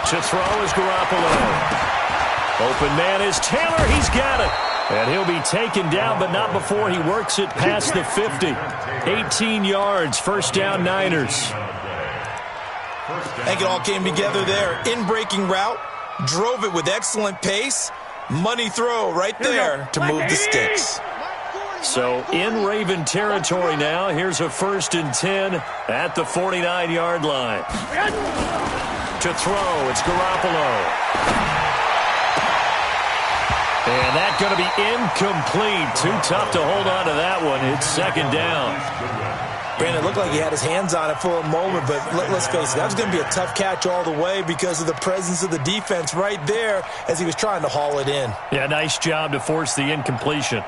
S3: To throw is Garoppolo. Open man is Taylor. He's got it. And he'll be taken down, but not before he works it past the 50. 18 yards, 1st down Niners.
S6: I think it all came together there. In-breaking route, drove it with excellent pace. Money throw right there to move the sticks.
S3: So in Raven territory now. Here's a 1st and 10 at the 49-yard line. To throw, it's Garoppolo. And that's going to be incomplete. Too tough to hold on to that one. It's 2nd down.
S6: Brandon, it looked like he had his hands on it for a moment, but let's face it, that was going to be a tough catch all the way because of the presence of the defense right there as he was trying to haul it in.
S3: Yeah, nice job to force the incompletion.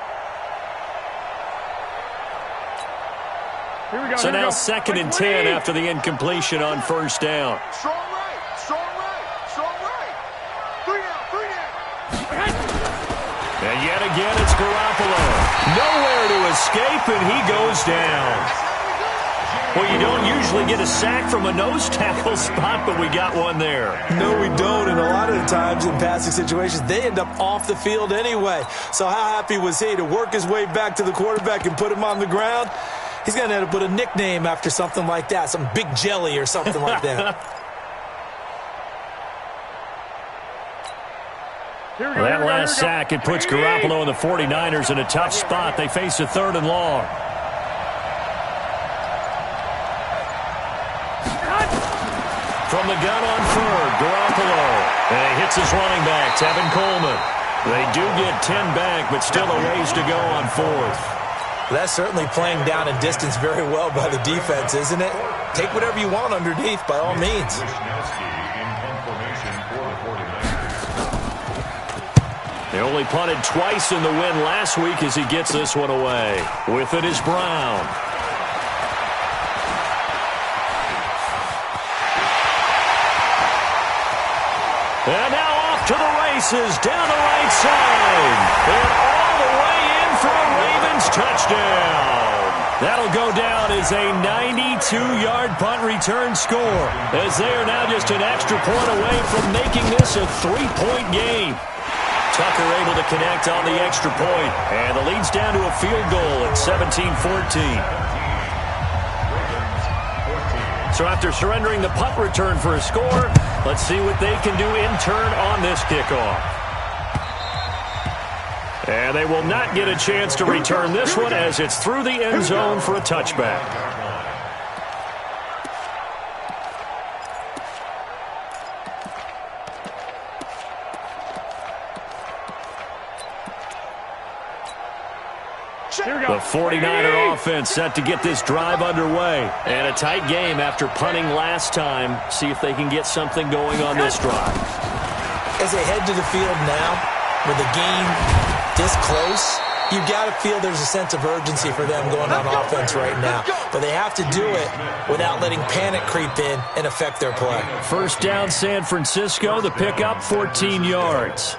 S3: So now 2nd and 10 after the incompletion on 1st down.
S7: Strong right, strong right, strong right. 3 down.
S3: And yet again, it's Garoppolo. Nowhere to escape, and he goes down. Well, you don't usually get a sack from a nose tackle spot, but we got one there.
S6: No, we don't, and a lot of the times in passing situations, they end up off the field anyway. So how happy was he to work his way back to the quarterback and put him on the ground? He's going to end up with a nickname after something like that, some Big Jelly or something like that.
S3: That last sack, it puts Garoppolo and the 49ers in a tough spot. They face a 3rd and long. From the gun on 3rd, Garoppolo. And he hits his running back, Tevin Coleman. They do get 10 back, but still a ways to go on 4th.
S6: That's certainly playing down and distance very well by the defense, isn't it? Take whatever you want underneath, by all means.
S3: They only punted twice in the win last week as he gets this one away. With it is Brown. And now off to the races down the right side. And all the way in for a Ravens touchdown. That'll go down as a 92-yard punt return score, as they are now just an extra point away from making this a 3-point game. Tucker able to connect on the extra point, and the lead's down to a field goal at 17-14. So after surrendering the punt return for a score, let's see what they can do in turn on this kickoff. And they will not get a chance to return this one as it's through the end zone for a touchback. The 49er offense set to get this drive underway. And a tight game after punting last time. See if they can get something going on this drive.
S6: As they head to the field now, with the game this close, you've got to feel there's a sense of urgency for them going on offense right now. But they have to do it without letting panic creep in and affect their play.
S3: 1st down San Francisco, the pickup 14 yards.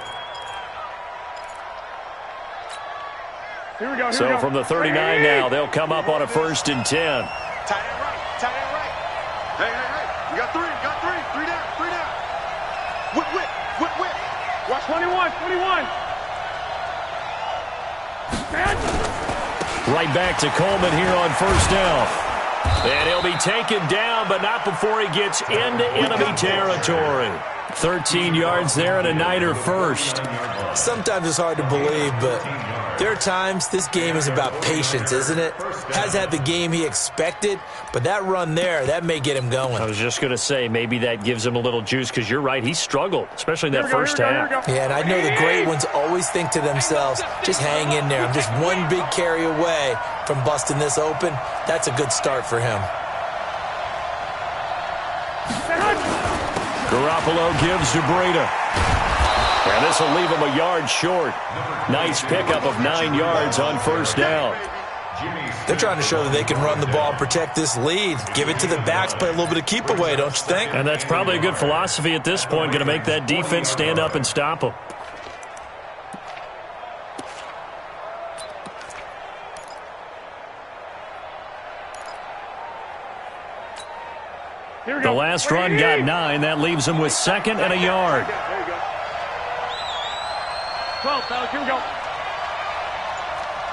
S4: Here we go.
S3: So from the 39 now, they'll come up on a 1st and 10.
S7: Tight end right. Tight end right. Hey. You got three. Three down. Whip.
S4: Watch 21.
S3: Right back to Coleman here on 1st down. And he'll be taken down, but not before he gets into enemy territory. 13 yards there and a Niner first.
S6: Sometimes it's hard to believe, but there are times this game is about patience, isn't it? Has had the game he expected, but that run there, that may get him going.
S3: I was just going to say, maybe that gives him a little juice, because you're right, he struggled, especially in that first half.
S6: Yeah, and I know the great ones always think to themselves, just hang in there. I'm just one big carry away from busting this open. That's a good start for him.
S3: Garoppolo gives to Breida. And this will leave him a yard short. Nice pickup of 9 yards on 1st down.
S6: They're trying to show that they can run the ball and protect this lead. Give it to the backs, play a little bit of keep away, don't you think?
S3: And that's probably a good philosophy at this point, going to make that defense stand up and stop them. The last run got 9. That leaves him with 2nd and a yard.
S4: There you go. 12, fellas. Here we go.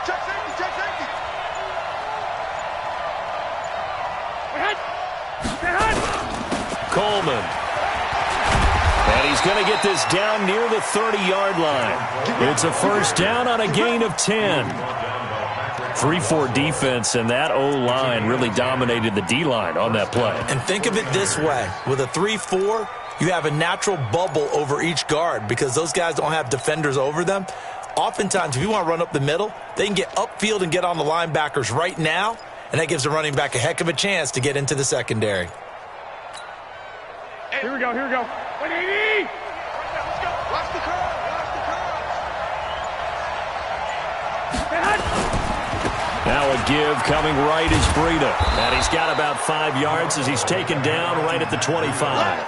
S7: Check safety.
S3: Coleman. And he's going to get this down near the 30-yard line. It's a 1st down on a gain of 10. 3-4 defense, and that O-line really dominated the D-line on that play.
S6: And think of it this way. With a 3-4, you have a natural bubble over each guard because those guys don't have defenders over them. Oftentimes, if you want to run up the middle, they can get upfield and get on the linebackers right now, and that gives the running back a heck of a chance to get into the secondary.
S4: Here we go. 180.
S7: Let's go. Watch the curve.
S3: Now a give coming right is Breida. And he's got about 5 yards as he's taken down right at the 25.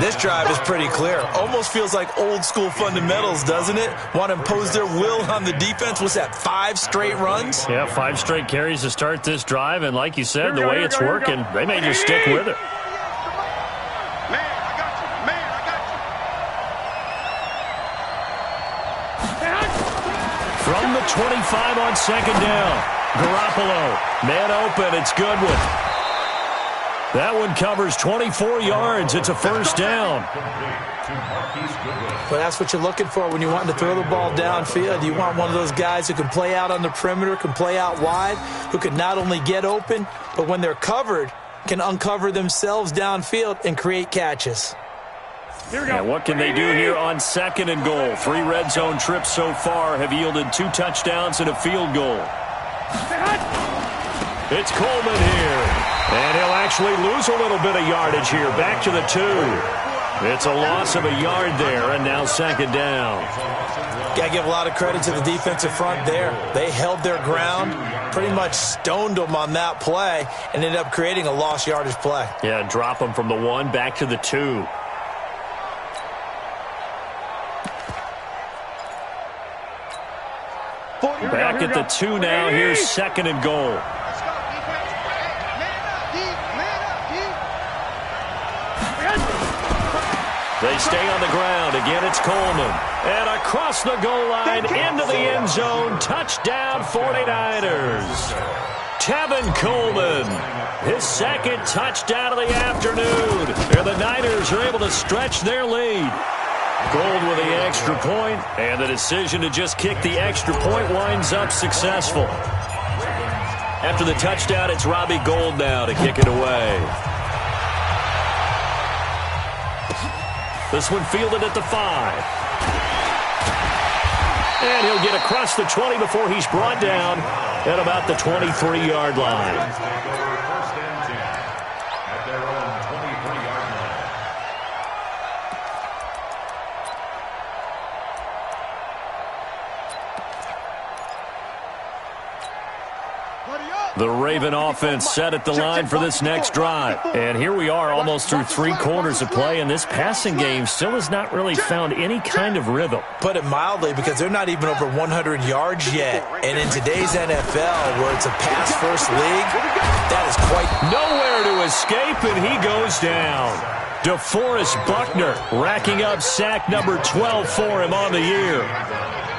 S6: This drive is pretty clear. Almost feels like old school fundamentals, doesn't it? Want to impose their will on the defense. What's that, 5 straight runs?
S3: Yeah, 5 straight carries to start this drive. And like you said, the way it's working, they may just stick with it.
S7: Man, I got you.
S3: From the 25 on 2nd down. Garoppolo, man open, it's Goodwin. That one covers 24 yards. It's a 1st down.
S6: But that's what you're looking for when you want to throw the ball downfield. You want one of those guys who can play out on the perimeter, can play out wide, who can not only get open, but when they're covered, can uncover themselves downfield and create catches.
S4: Here we go.
S3: And what can they do here on 2nd and goal? 3 red zone trips so far have yielded 2 touchdowns and a field goal. It's Coleman here. And he'll actually lose a little bit of yardage here. Back to the 2. It's a loss of a yard there, and now 2nd down.
S6: Got to give a lot of credit to the defensive front there. They held their ground, pretty much stoned them on that play, and ended up creating a lost yardage play.
S3: Yeah, drop them from the 1 back to the 2. Back at the 2 now. Here's 2nd and goal.
S7: Let's go, defense. Man up,
S3: They stay on the ground. Again, it's Coleman. And across the goal line, into the end zone. Touchdown, 49ers. Tevin Coleman, his 2nd touchdown of the afternoon. And the Niners are able to stretch their lead. Gold with the extra point, and the decision to just kick the extra point winds up successful. After the touchdown, it's Robbie Gould now to kick it away. This one fielded at the 5. And he'll get across the 20 before he's brought down at about the 23-yard line.
S5: 1st and 10 at their own 23-yard line.
S7: Buddy up.
S3: The Raven offense set at the line for this next drive. And here we are almost through 3 quarters of play, and this passing game still has not really found any kind of rhythm.
S6: Put it mildly, because they're not even over 100 yards yet. And in today's NFL, where it's a pass-first league, that is quite...
S3: Nowhere to escape, and he goes down. DeForest Buckner racking up sack number 12 for him on the year.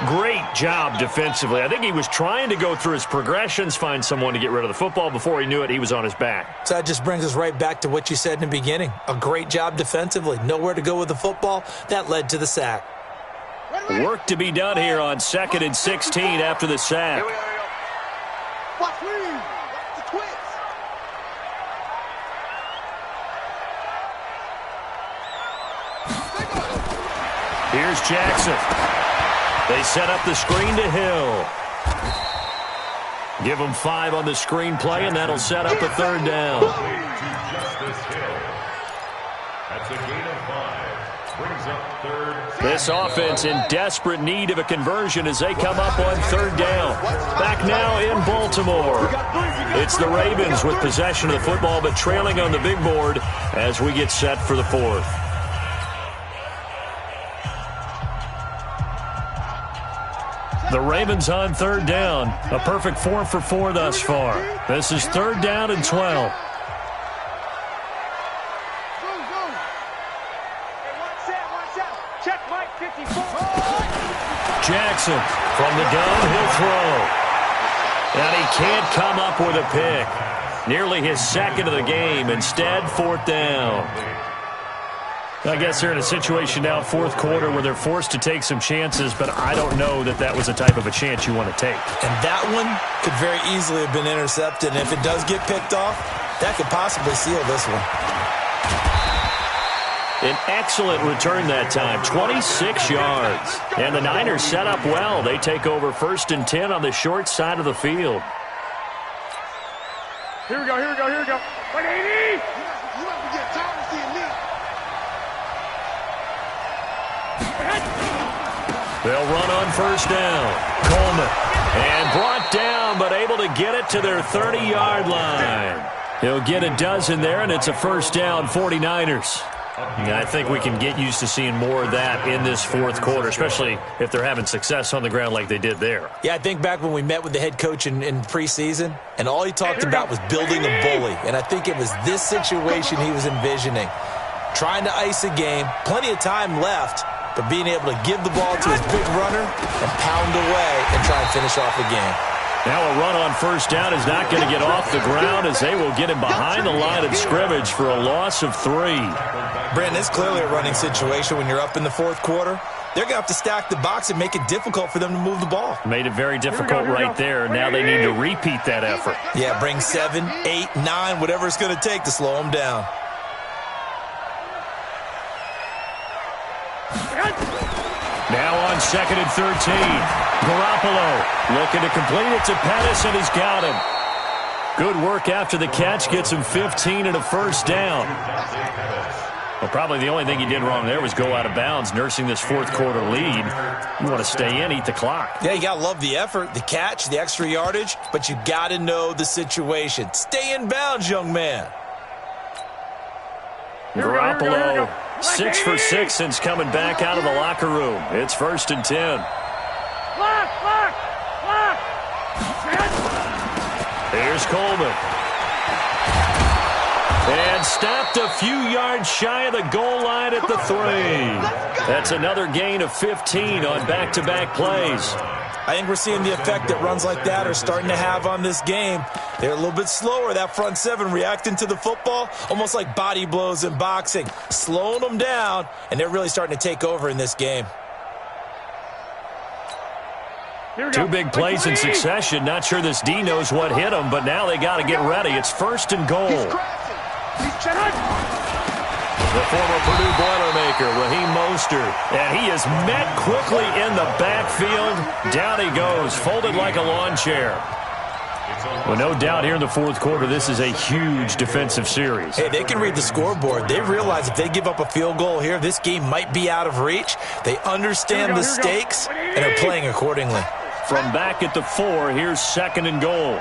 S3: Great job defensively. I think he was trying to go through his progressions, find someone to get rid of the football. Before he knew it, he was on his back.
S6: So that just brings us right back to what you said in the beginning. A great job defensively. Nowhere to go with the football. That led to the sack.
S3: Work to be done here on 2nd and 16 after the sack.
S7: Watch me. The twins.
S3: Here's Jackson. They set up the screen to Hill. Give him 5 on the screen play, and that'll set up a 3rd down.
S5: That's a gain of 5. Brings up 3rd.
S3: This offense in desperate need of a conversion as they come up on 3rd down. Back now in Baltimore. It's the Ravens with possession of the football, but trailing on the big board as we get set for the 4th. The Ravens on 3rd down. A perfect 4 for 4 thus far. This is 3rd down and 12.
S4: Check Mike 54.
S3: Jackson from the gun, he'll throw. And he can't come up with a pick. Nearly his 2nd of the game. Instead, 4th down. I guess they're in a situation now, 4th quarter, where they're forced to take some chances, but I don't know that that was the type of a chance you want to take.
S6: And that one could very easily have been intercepted. And if it does get picked off, that could possibly seal this one.
S3: An excellent return that time, 26 yards. And the Niners set up well. They take over 1st and 10 on the short side of the field.
S4: Here we go. 180.
S7: You might be getting tired of seeing me.
S3: They'll run on 1st down. Coleman. And brought down, but able to get it to their 30-yard line. He'll get a dozen there, and it's a 1st down, 49ers. I think we can get used to seeing more of that in this 4th quarter, especially if they're having success on the ground like they did there.
S6: Yeah, I think back when we met with the head coach in preseason, and all he talked about was building a bully. And I think it was this situation he was envisioning. Trying to ice a game, plenty of time left, but being able to give the ball to his big runner and pound away and try and finish off the game.
S3: Now a run on 1st down is not going to get off the ground as they will get him behind the line of scrimmage for a loss of 3.
S6: Brandon, it's clearly a running situation when you're up in the 4th quarter. They're going to have to stack the box and make it difficult for them to move the ball.
S3: Made it very difficult right there. Now they need to repeat that effort.
S6: Yeah, bring 7, 8, 9, whatever it's going to take to slow them down.
S3: Now on 2nd and 13. Garoppolo looking to complete it to Pettis, and he's got him. Good work after the catch. Gets him 15 and a 1st down. Well, probably the only thing he did wrong there was go out of bounds, nursing this 4th quarter lead. You want to stay in, eat the clock.
S6: Yeah, you got to love the effort, the catch, the extra yardage, but you got to know the situation. Stay in bounds, young man.
S3: Garoppolo, 6 for 6 since coming back out of the locker room. It's 1st and 10.
S4: Lock.
S3: Here's Coleman. And stopped a few yards shy of the goal line at the 3. That's another gain of 15 on back-to-back plays.
S6: I think we're seeing the effect that runs like that are starting to have on this game. They're a little bit slower, that front 7, reacting to the football, almost like body blows in boxing, slowing them down, and they're really starting to take over in this game.
S3: 2 big plays in succession. Not sure this D knows what hit him, but now they got to get ready. It's 1st and goal. The former Purdue Boilermaker, Raheem Mostert, and he is met quickly in the backfield. Down he goes, folded like a lawn chair. Well, no doubt here in the 4th quarter, this is a huge defensive series.
S6: Hey, they can read the scoreboard. They realize if they give up a field goal here, this game might be out of reach. They understand the stakes and are playing accordingly.
S3: From back at the 4, here's 2nd and goal.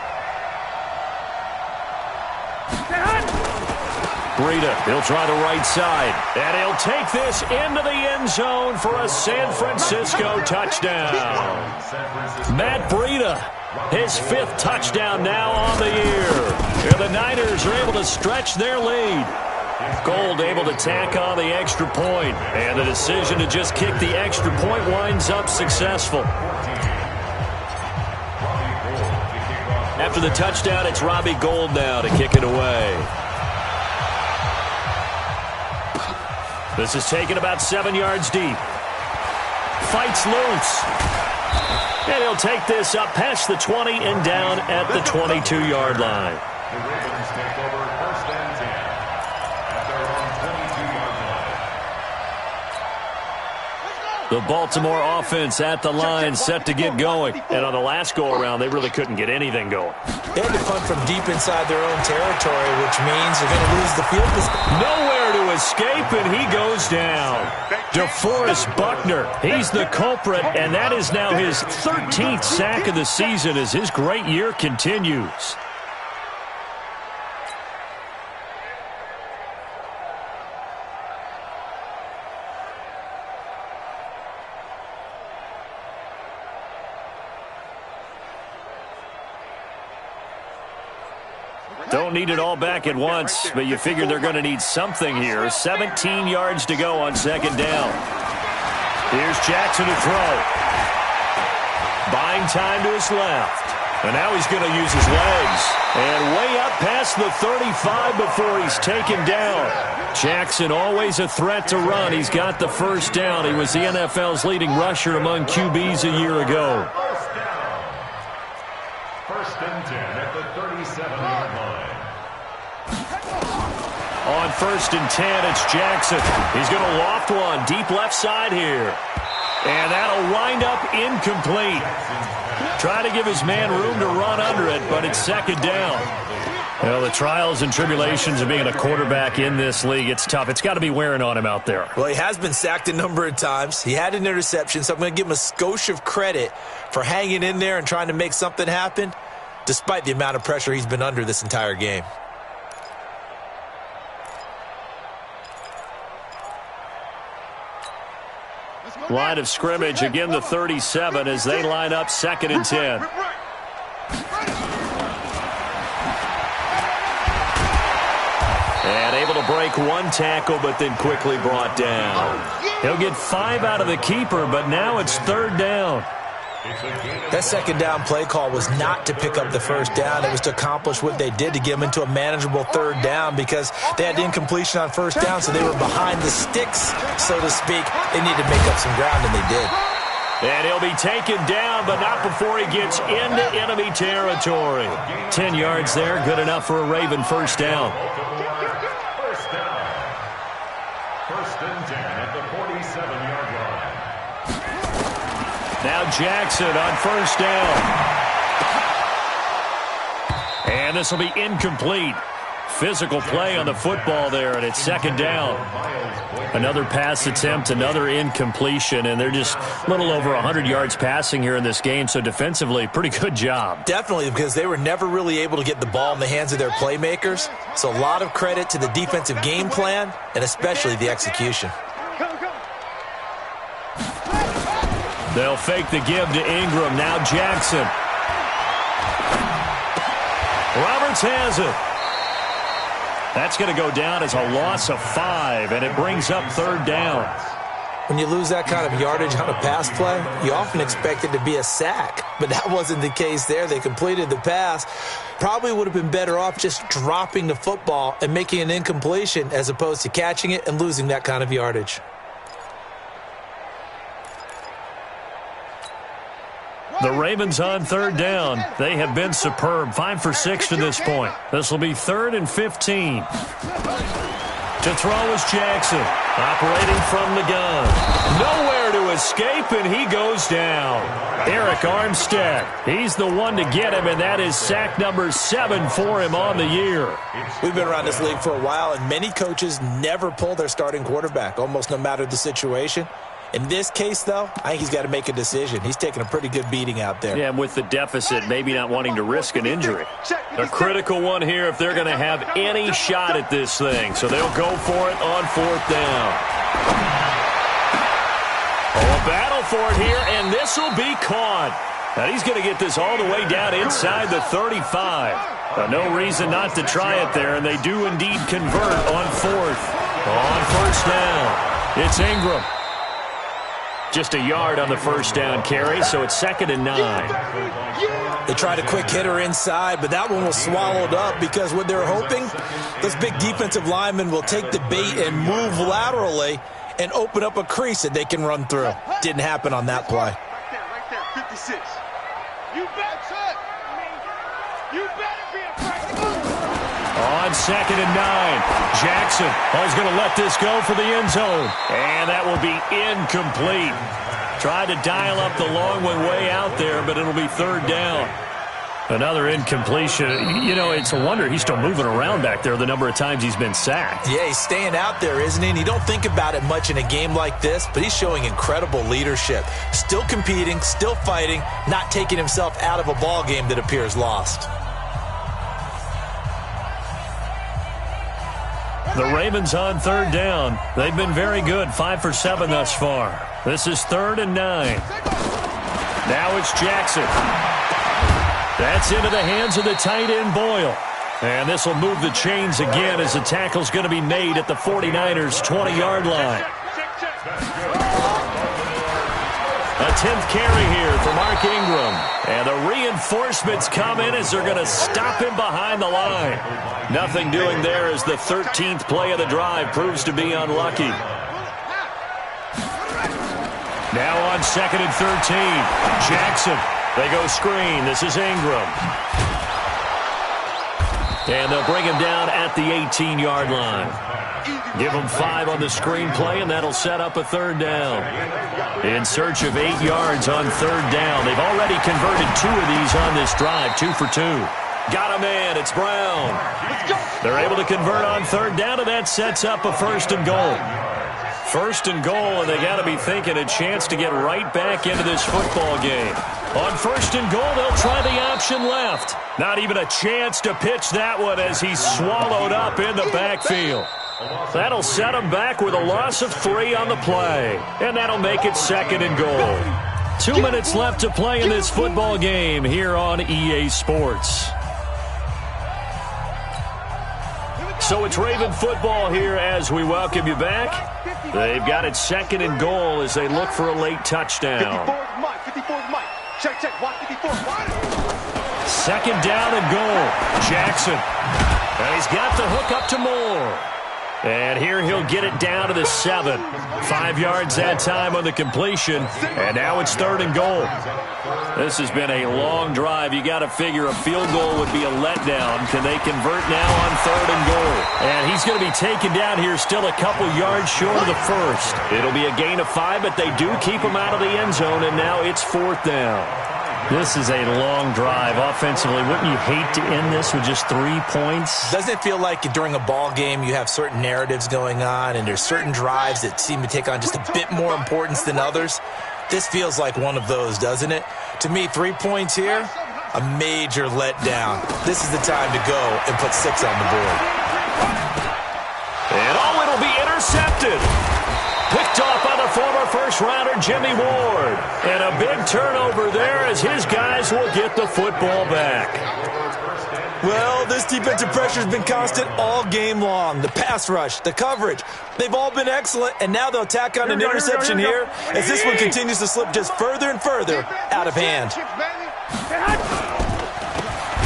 S3: Breida, he'll try the right side. And he'll take this into the end zone for a San Francisco touchdown. Matt Breida, his 5th touchdown now on the year. And the Niners are able to stretch their lead. Gold able to tack on the extra point, and the decision to just kick the extra point winds up successful. After the touchdown, it's Robbie Gould now to kick it away. This is taken about 7 yards deep. Fights loose. And he'll take this up past the 20 and down at the 22-yard line.
S5: The Ravens take over 1st and 10 at their own 22-yard line.
S3: The Baltimore offense at the line, set to get going. And on the last go-around, they really couldn't get anything going.
S6: They had to punt from deep inside their own territory, which means they're going to lose the field position.
S3: Nowhere to escape, and he goes down. DeForest Buckner, he's the culprit, and that is now his 13th sack of the season as his great year continues. Don't need it all back at once, but you figure they're going to need something here. 17 yards to go on 2nd down. Here's Jackson to throw. Buying time to his left. And now he's going to use his legs. And way up past the 35 before he's taken down. Jackson always a threat to run. He's got the 1st down. He was the NFL's leading rusher among QBs a year ago.
S5: 1st and 10 at the 37-yard line.
S3: On 1st and 10, it's Jackson. He's going to loft one deep left side here. And that'll wind up incomplete. Try to give his man room to run under it, but it's 2nd down. Well, the trials and tribulations of being a quarterback in this league, it's tough. It's got to be wearing on him out there.
S6: Well, he has been sacked a number of times. He had an interception, so I'm going to give him a skosh of credit for hanging in there and trying to make something happen, despite the amount of pressure he's been under this entire game.
S3: Line of scrimmage, again the 37 as they line up 2nd and 10. And able to break one tackle, but then quickly brought down. He'll get 5 out of the keeper, but now it's 3rd down.
S6: That 2nd down play call was not to pick up the 1st down. It was to accomplish what they did, to get them into a manageable 3rd down, because they had incompletion on 1st down, so they were behind the sticks, so to speak. They needed to make up some ground, and they did.
S3: And he'll be taken down, but not before he gets into enemy territory. 10 yards there, good enough for a Raven 1st down.
S5: 1st and 10 at the 47-yard line.
S3: Now Jackson on 1st down. And this will be incomplete. Physical play on the football there, and it's 2nd down. Another pass attempt, another incompletion, and they're just a little over 100 yards passing here in this game, so defensively, pretty good job.
S6: Definitely, because they were never really able to get the ball in the hands of their playmakers, so a lot of credit to the defensive game plan, and especially the execution.
S3: They'll fake the give to Ingram. Now Jackson. Roberts has it. That's going to go down as a loss of 5, and it brings up 3rd down.
S6: When you lose that kind of yardage on a pass play, you often expect it to be a sack, but that wasn't the case there. They completed the pass. Probably would have been better off just dropping the football and making an incompletion as opposed to catching it and losing that kind of yardage.
S3: The Ravens on 3rd down. They have been superb. 5 for 6 to this point. This will be 3rd and 15. To throw is Jackson. Operating from the gun. Nowhere to escape, and he goes down. Eric Armstead. He's the one to get him, and that is sack number 7 for him on the year.
S6: We've been around this league for a while, and many coaches never pull their starting quarterback, almost no matter the situation. In this case, though, I think he's got to make a decision. He's taking a pretty good beating out there.
S3: Yeah, and with the deficit, maybe not wanting to risk an injury. A critical one here if they're going to have any shot at this thing. So they'll go for it on 4th down. Oh, a battle for it here, and this will be caught. And he's going to get this all the way down inside the 35. No reason not to try it there, and they do indeed convert on 4th. On 1st down, it's Ingram. Just a yard on the 1st down carry, so it's 2nd and 9.
S6: They tried a quick hitter inside, but that one was swallowed up because what they're hoping, this big defensive lineman will take the bait and move laterally and open up a crease that they can run through. Didn't happen on that play.
S7: Right there, 56. You betcha! You better be a practical.
S3: On 2nd and 9, Jackson is going to let this go for the end zone. And that will be incomplete. Tried to dial up the long one way out there, but it'll be 3rd down. Another incompletion. You know, it's a wonder he's still moving around back there the number of times he's been sacked.
S6: Yeah, he's staying out there, isn't he? And you don't think about it much in a game like this, but he's showing incredible leadership. Still competing, still fighting, not taking himself out of a ball game that appears lost.
S3: The Ravens on 3rd down. They've been very good, 5 for 7 thus far. This is 3rd and 9. Now it's Jackson. That's into the hands of the tight end, Boyle. And this will move the chains again as the tackle's going to be made at the 49ers' 20-yard line. A 10th carry here for Mark Ingram. And the reinforcements come in as they're going to stop him behind the line. Nothing doing there as the 13th play of the drive proves to be unlucky. Now on 2nd and 13, Jackson. They go screen. This is Ingram. And they'll bring him down at the 18-yard line. Give him 5 on the screen play, and that'll set up a 3rd down. In search of 8 yards on 3rd down. They've already converted 2 of these on this drive, 2 for 2. Got a man. It's Brown. They're able to convert on 3rd down, and that sets up a 1st and goal. 1st and goal, and they got to be thinking a chance to get right back into this football game. On 1st and goal, they'll try the option left. Not even a chance to pitch that one as he's swallowed up in the backfield. That'll set him back with a loss of 3 on the play, and that'll make it 2nd and goal. 2 minutes left to play in this football game here on EA Sports. So it's Raven football here as we welcome you back. They've got it 2nd and goal as they look for a late touchdown.
S7: 54's Mike. Check. Watch 54.
S3: 2nd down and goal. Jackson. And he's got the hook up to Moore. And here he'll get it down to the 7. 5 yards that time on the completion. And now it's 3rd and goal. This has been a long drive. You got to figure a field goal would be a letdown. Can they convert now on 3rd and goal? And he's going to be taken down here still a couple yards short of the 1st. It'll be a gain of 5, but they do keep him out of the end zone, and now it's 4th down. This is a long drive offensively. Wouldn't you hate to end this with just 3 points?
S6: Doesn't it feel like during a ball game you have certain narratives going on and there's certain drives that seem to take on just a bit more importance than others? This feels like one of those, doesn't it? To me, 3 points here, a major letdown. This is the time to go and put 6 on the board.
S3: And it'll be intercepted. Picked off by the former first-rounder Jimmy Ward. And a big turnover there as his guys will get the football back.
S6: Well, this defensive pressure has been constant all game long. The pass rush, the coverage, they've all been excellent, and now they'll tack on an interception here as this one continues to slip just further and further out of hand.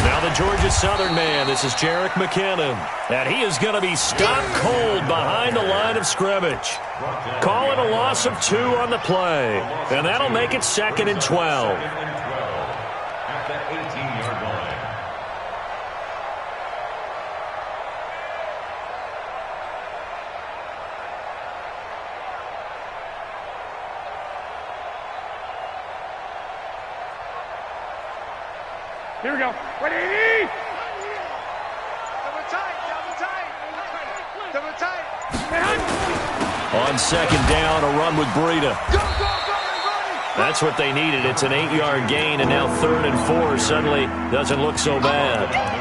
S3: Now the Georgia Southern man, this is Jerick McKinnon. And he is going to be stopped cold behind the line of scrimmage. Call it a loss of 2 on the play. And that'll make it 2nd and 12.
S5: At the 18-yard line.
S4: Here we go. 180!
S7: Double tight.
S3: On on second down, a run with Breida. That's what they needed. It's an 8-yard gain, and now 3rd and 4 suddenly doesn't look so bad.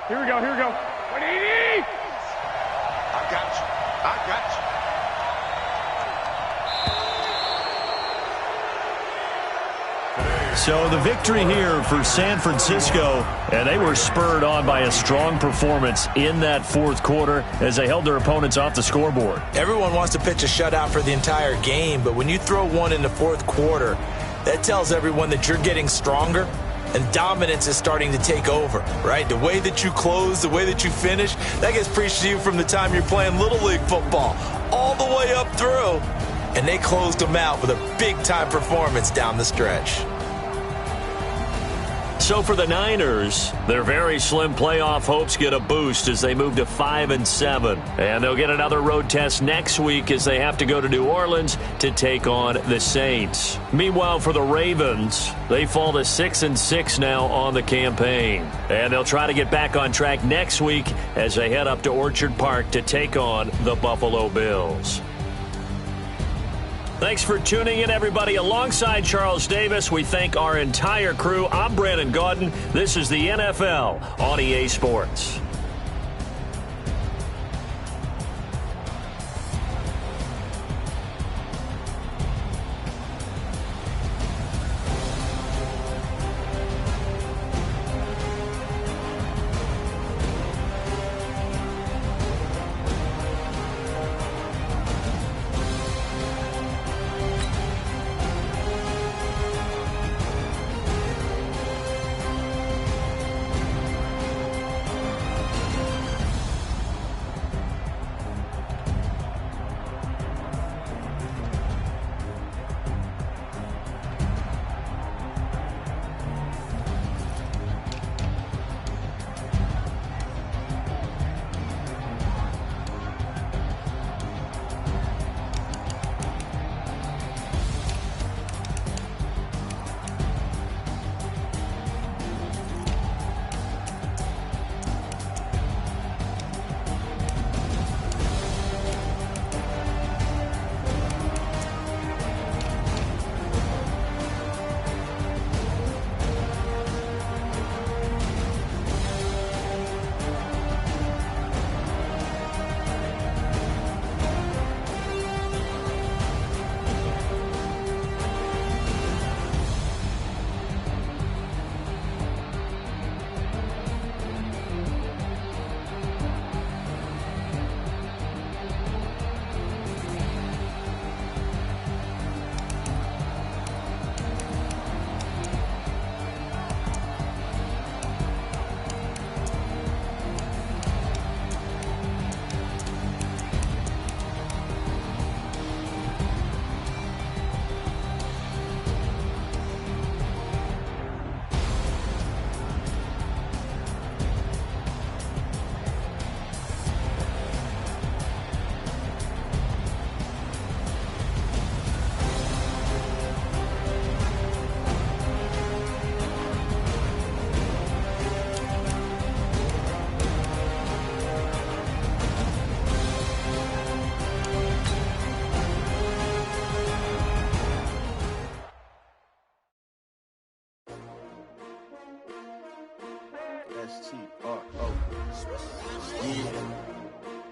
S4: Here we go, here we go. 180!
S7: I got you. I got you.
S3: So the victory here for San Francisco, and they were spurred on by a strong performance in that 4th quarter as they held their opponents off the scoreboard.
S6: Everyone wants to pitch a shutout for the entire game, but when you throw one in the 4th quarter, that tells everyone that you're getting stronger and dominance is starting to take over, right? The way that you close, the way that you finish, that gets preached to you from the time you're playing Little League football all the way up through. And they closed them out with a big-time performance down the stretch.
S3: So for the Niners, their very slim playoff hopes get a boost as they move to 5-7. And they'll get another road test next week as they have to go to New Orleans to take on the Saints. Meanwhile, for the Ravens, they fall to 6-6 now on the campaign. And they'll try to get back on track next week as they head up to Orchard Park to take on the Buffalo Bills. Thanks for tuning in, everybody. Alongside Charles Davis, we thank our entire crew. I'm Brandon Gaudin. This is the NFL on EA Sports.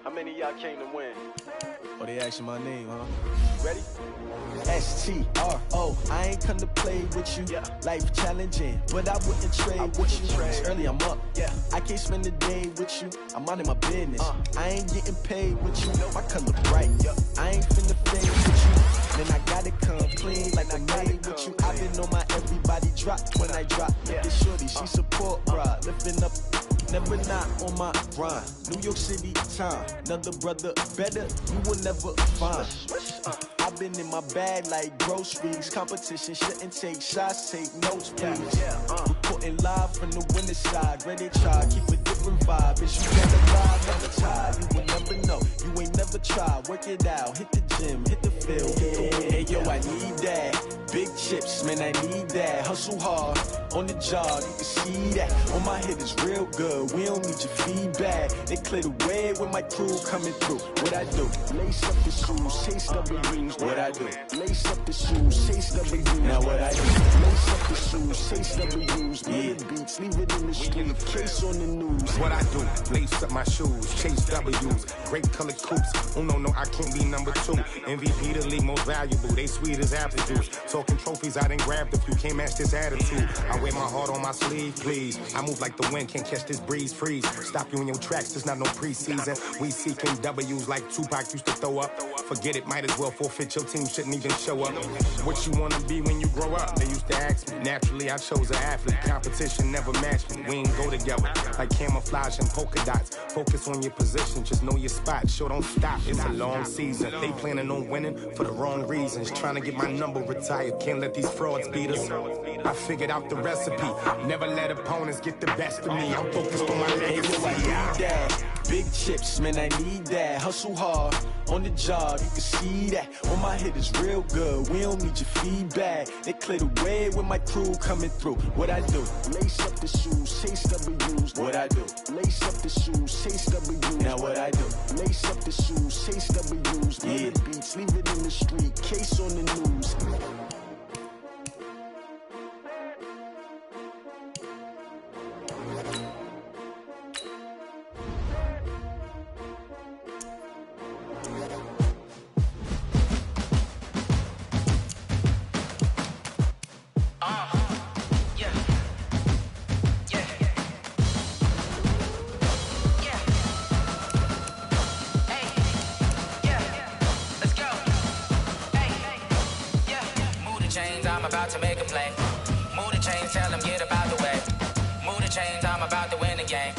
S7: How many of y'all came to win?
S8: Oh, they asking my name, huh?
S7: Ready?
S8: S-T-R-O. I ain't come to play with you.
S7: Yeah.
S8: Life challenging, but I wouldn't trade with you.
S7: trade.
S8: It's early, I'm up.
S7: Yeah.
S8: I can't spend the day with you. I'm out of my business. I ain't getting paid with you. My color bright. I ain't finna fade with you. Then I gotta come clean like I made with you. I've been on my everybody drop when I drop. Look at shorty, she support ride. Lifting up, never not on my grind. New York City time, another brother better, you will never find. I've been in my bag like groceries. Competition shouldn't take shots, take notes, please. Reporting live from the winter side. Ready to try, keep a different different vibe. Is you never lie, never try. You will never know. You ain't never tried. Work it out. Hit the gym, hit the field. Hey, yo, I need that. Big chips, man, I need that. Hustle hard on the job, you can see that. On my head is real good. We don't need your feedback. They clear the way with my crew coming through. What I do? Lace up the shoes, chase W's. What I do? Lace up the shoes, chase W's. Now what I do? Lace up the shoes, chase W's. Yeah, beats, leave it in the street, case on the news.
S9: What I do? Lace up my shoes, chase W's. Great colored coops. Oh no, I can't be number 2. MVP the league most valuable. They sweet as apple juice. Talking trophies, I done grabbed a few. Can't match this attitude. I wear my heart on my sleeve, please. I move like the wind, can't catch this breeze, freeze. Stop you in your tracks, there's not no preseason. We seeking W's like Tupac used to throw up. Forget it, might as well forfeit. Your team shouldn't even show up. What you wanna be when you grow up? They used to ask me. Naturally, I chose an athlete. Competition never matched me. We ain't go together like camouflage and polka dots. Focus on your position, just know your spot. Sure, don't stop. It's a long season. They planning on winning for the wrong reasons. Trying to get my number retired. Can't let these frauds beat us. I figured out the recipe. Never let opponents get the best of me. I'm focused on my legacy.
S8: I need that. Big chips, man, I need that. Hustle hard on the job, you can see that. On my head is real good. We don't need your feedback. They clear the way with my crew coming through. What I do? Lace up the shoes, chase W's. What I do? Lace up the shoes, chase W's. Now what I do? Lace up the shoes, chase W's. Yeah, beats, leave it in the street, case on the news.
S2: I'm about to make a play. Move the chains, tell them get up out the way. Move the chains, I'm about to win the game.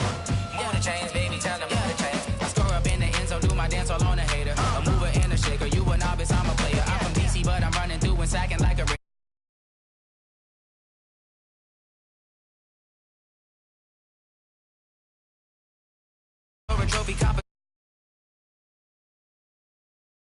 S2: Move the chains, baby, tell them move the chains. I score up in the end zone, do my dance all on a hater. A mover and a shaker, you a novice, I'm a player. I'm from DC, but I'm running through and sacking like a trophy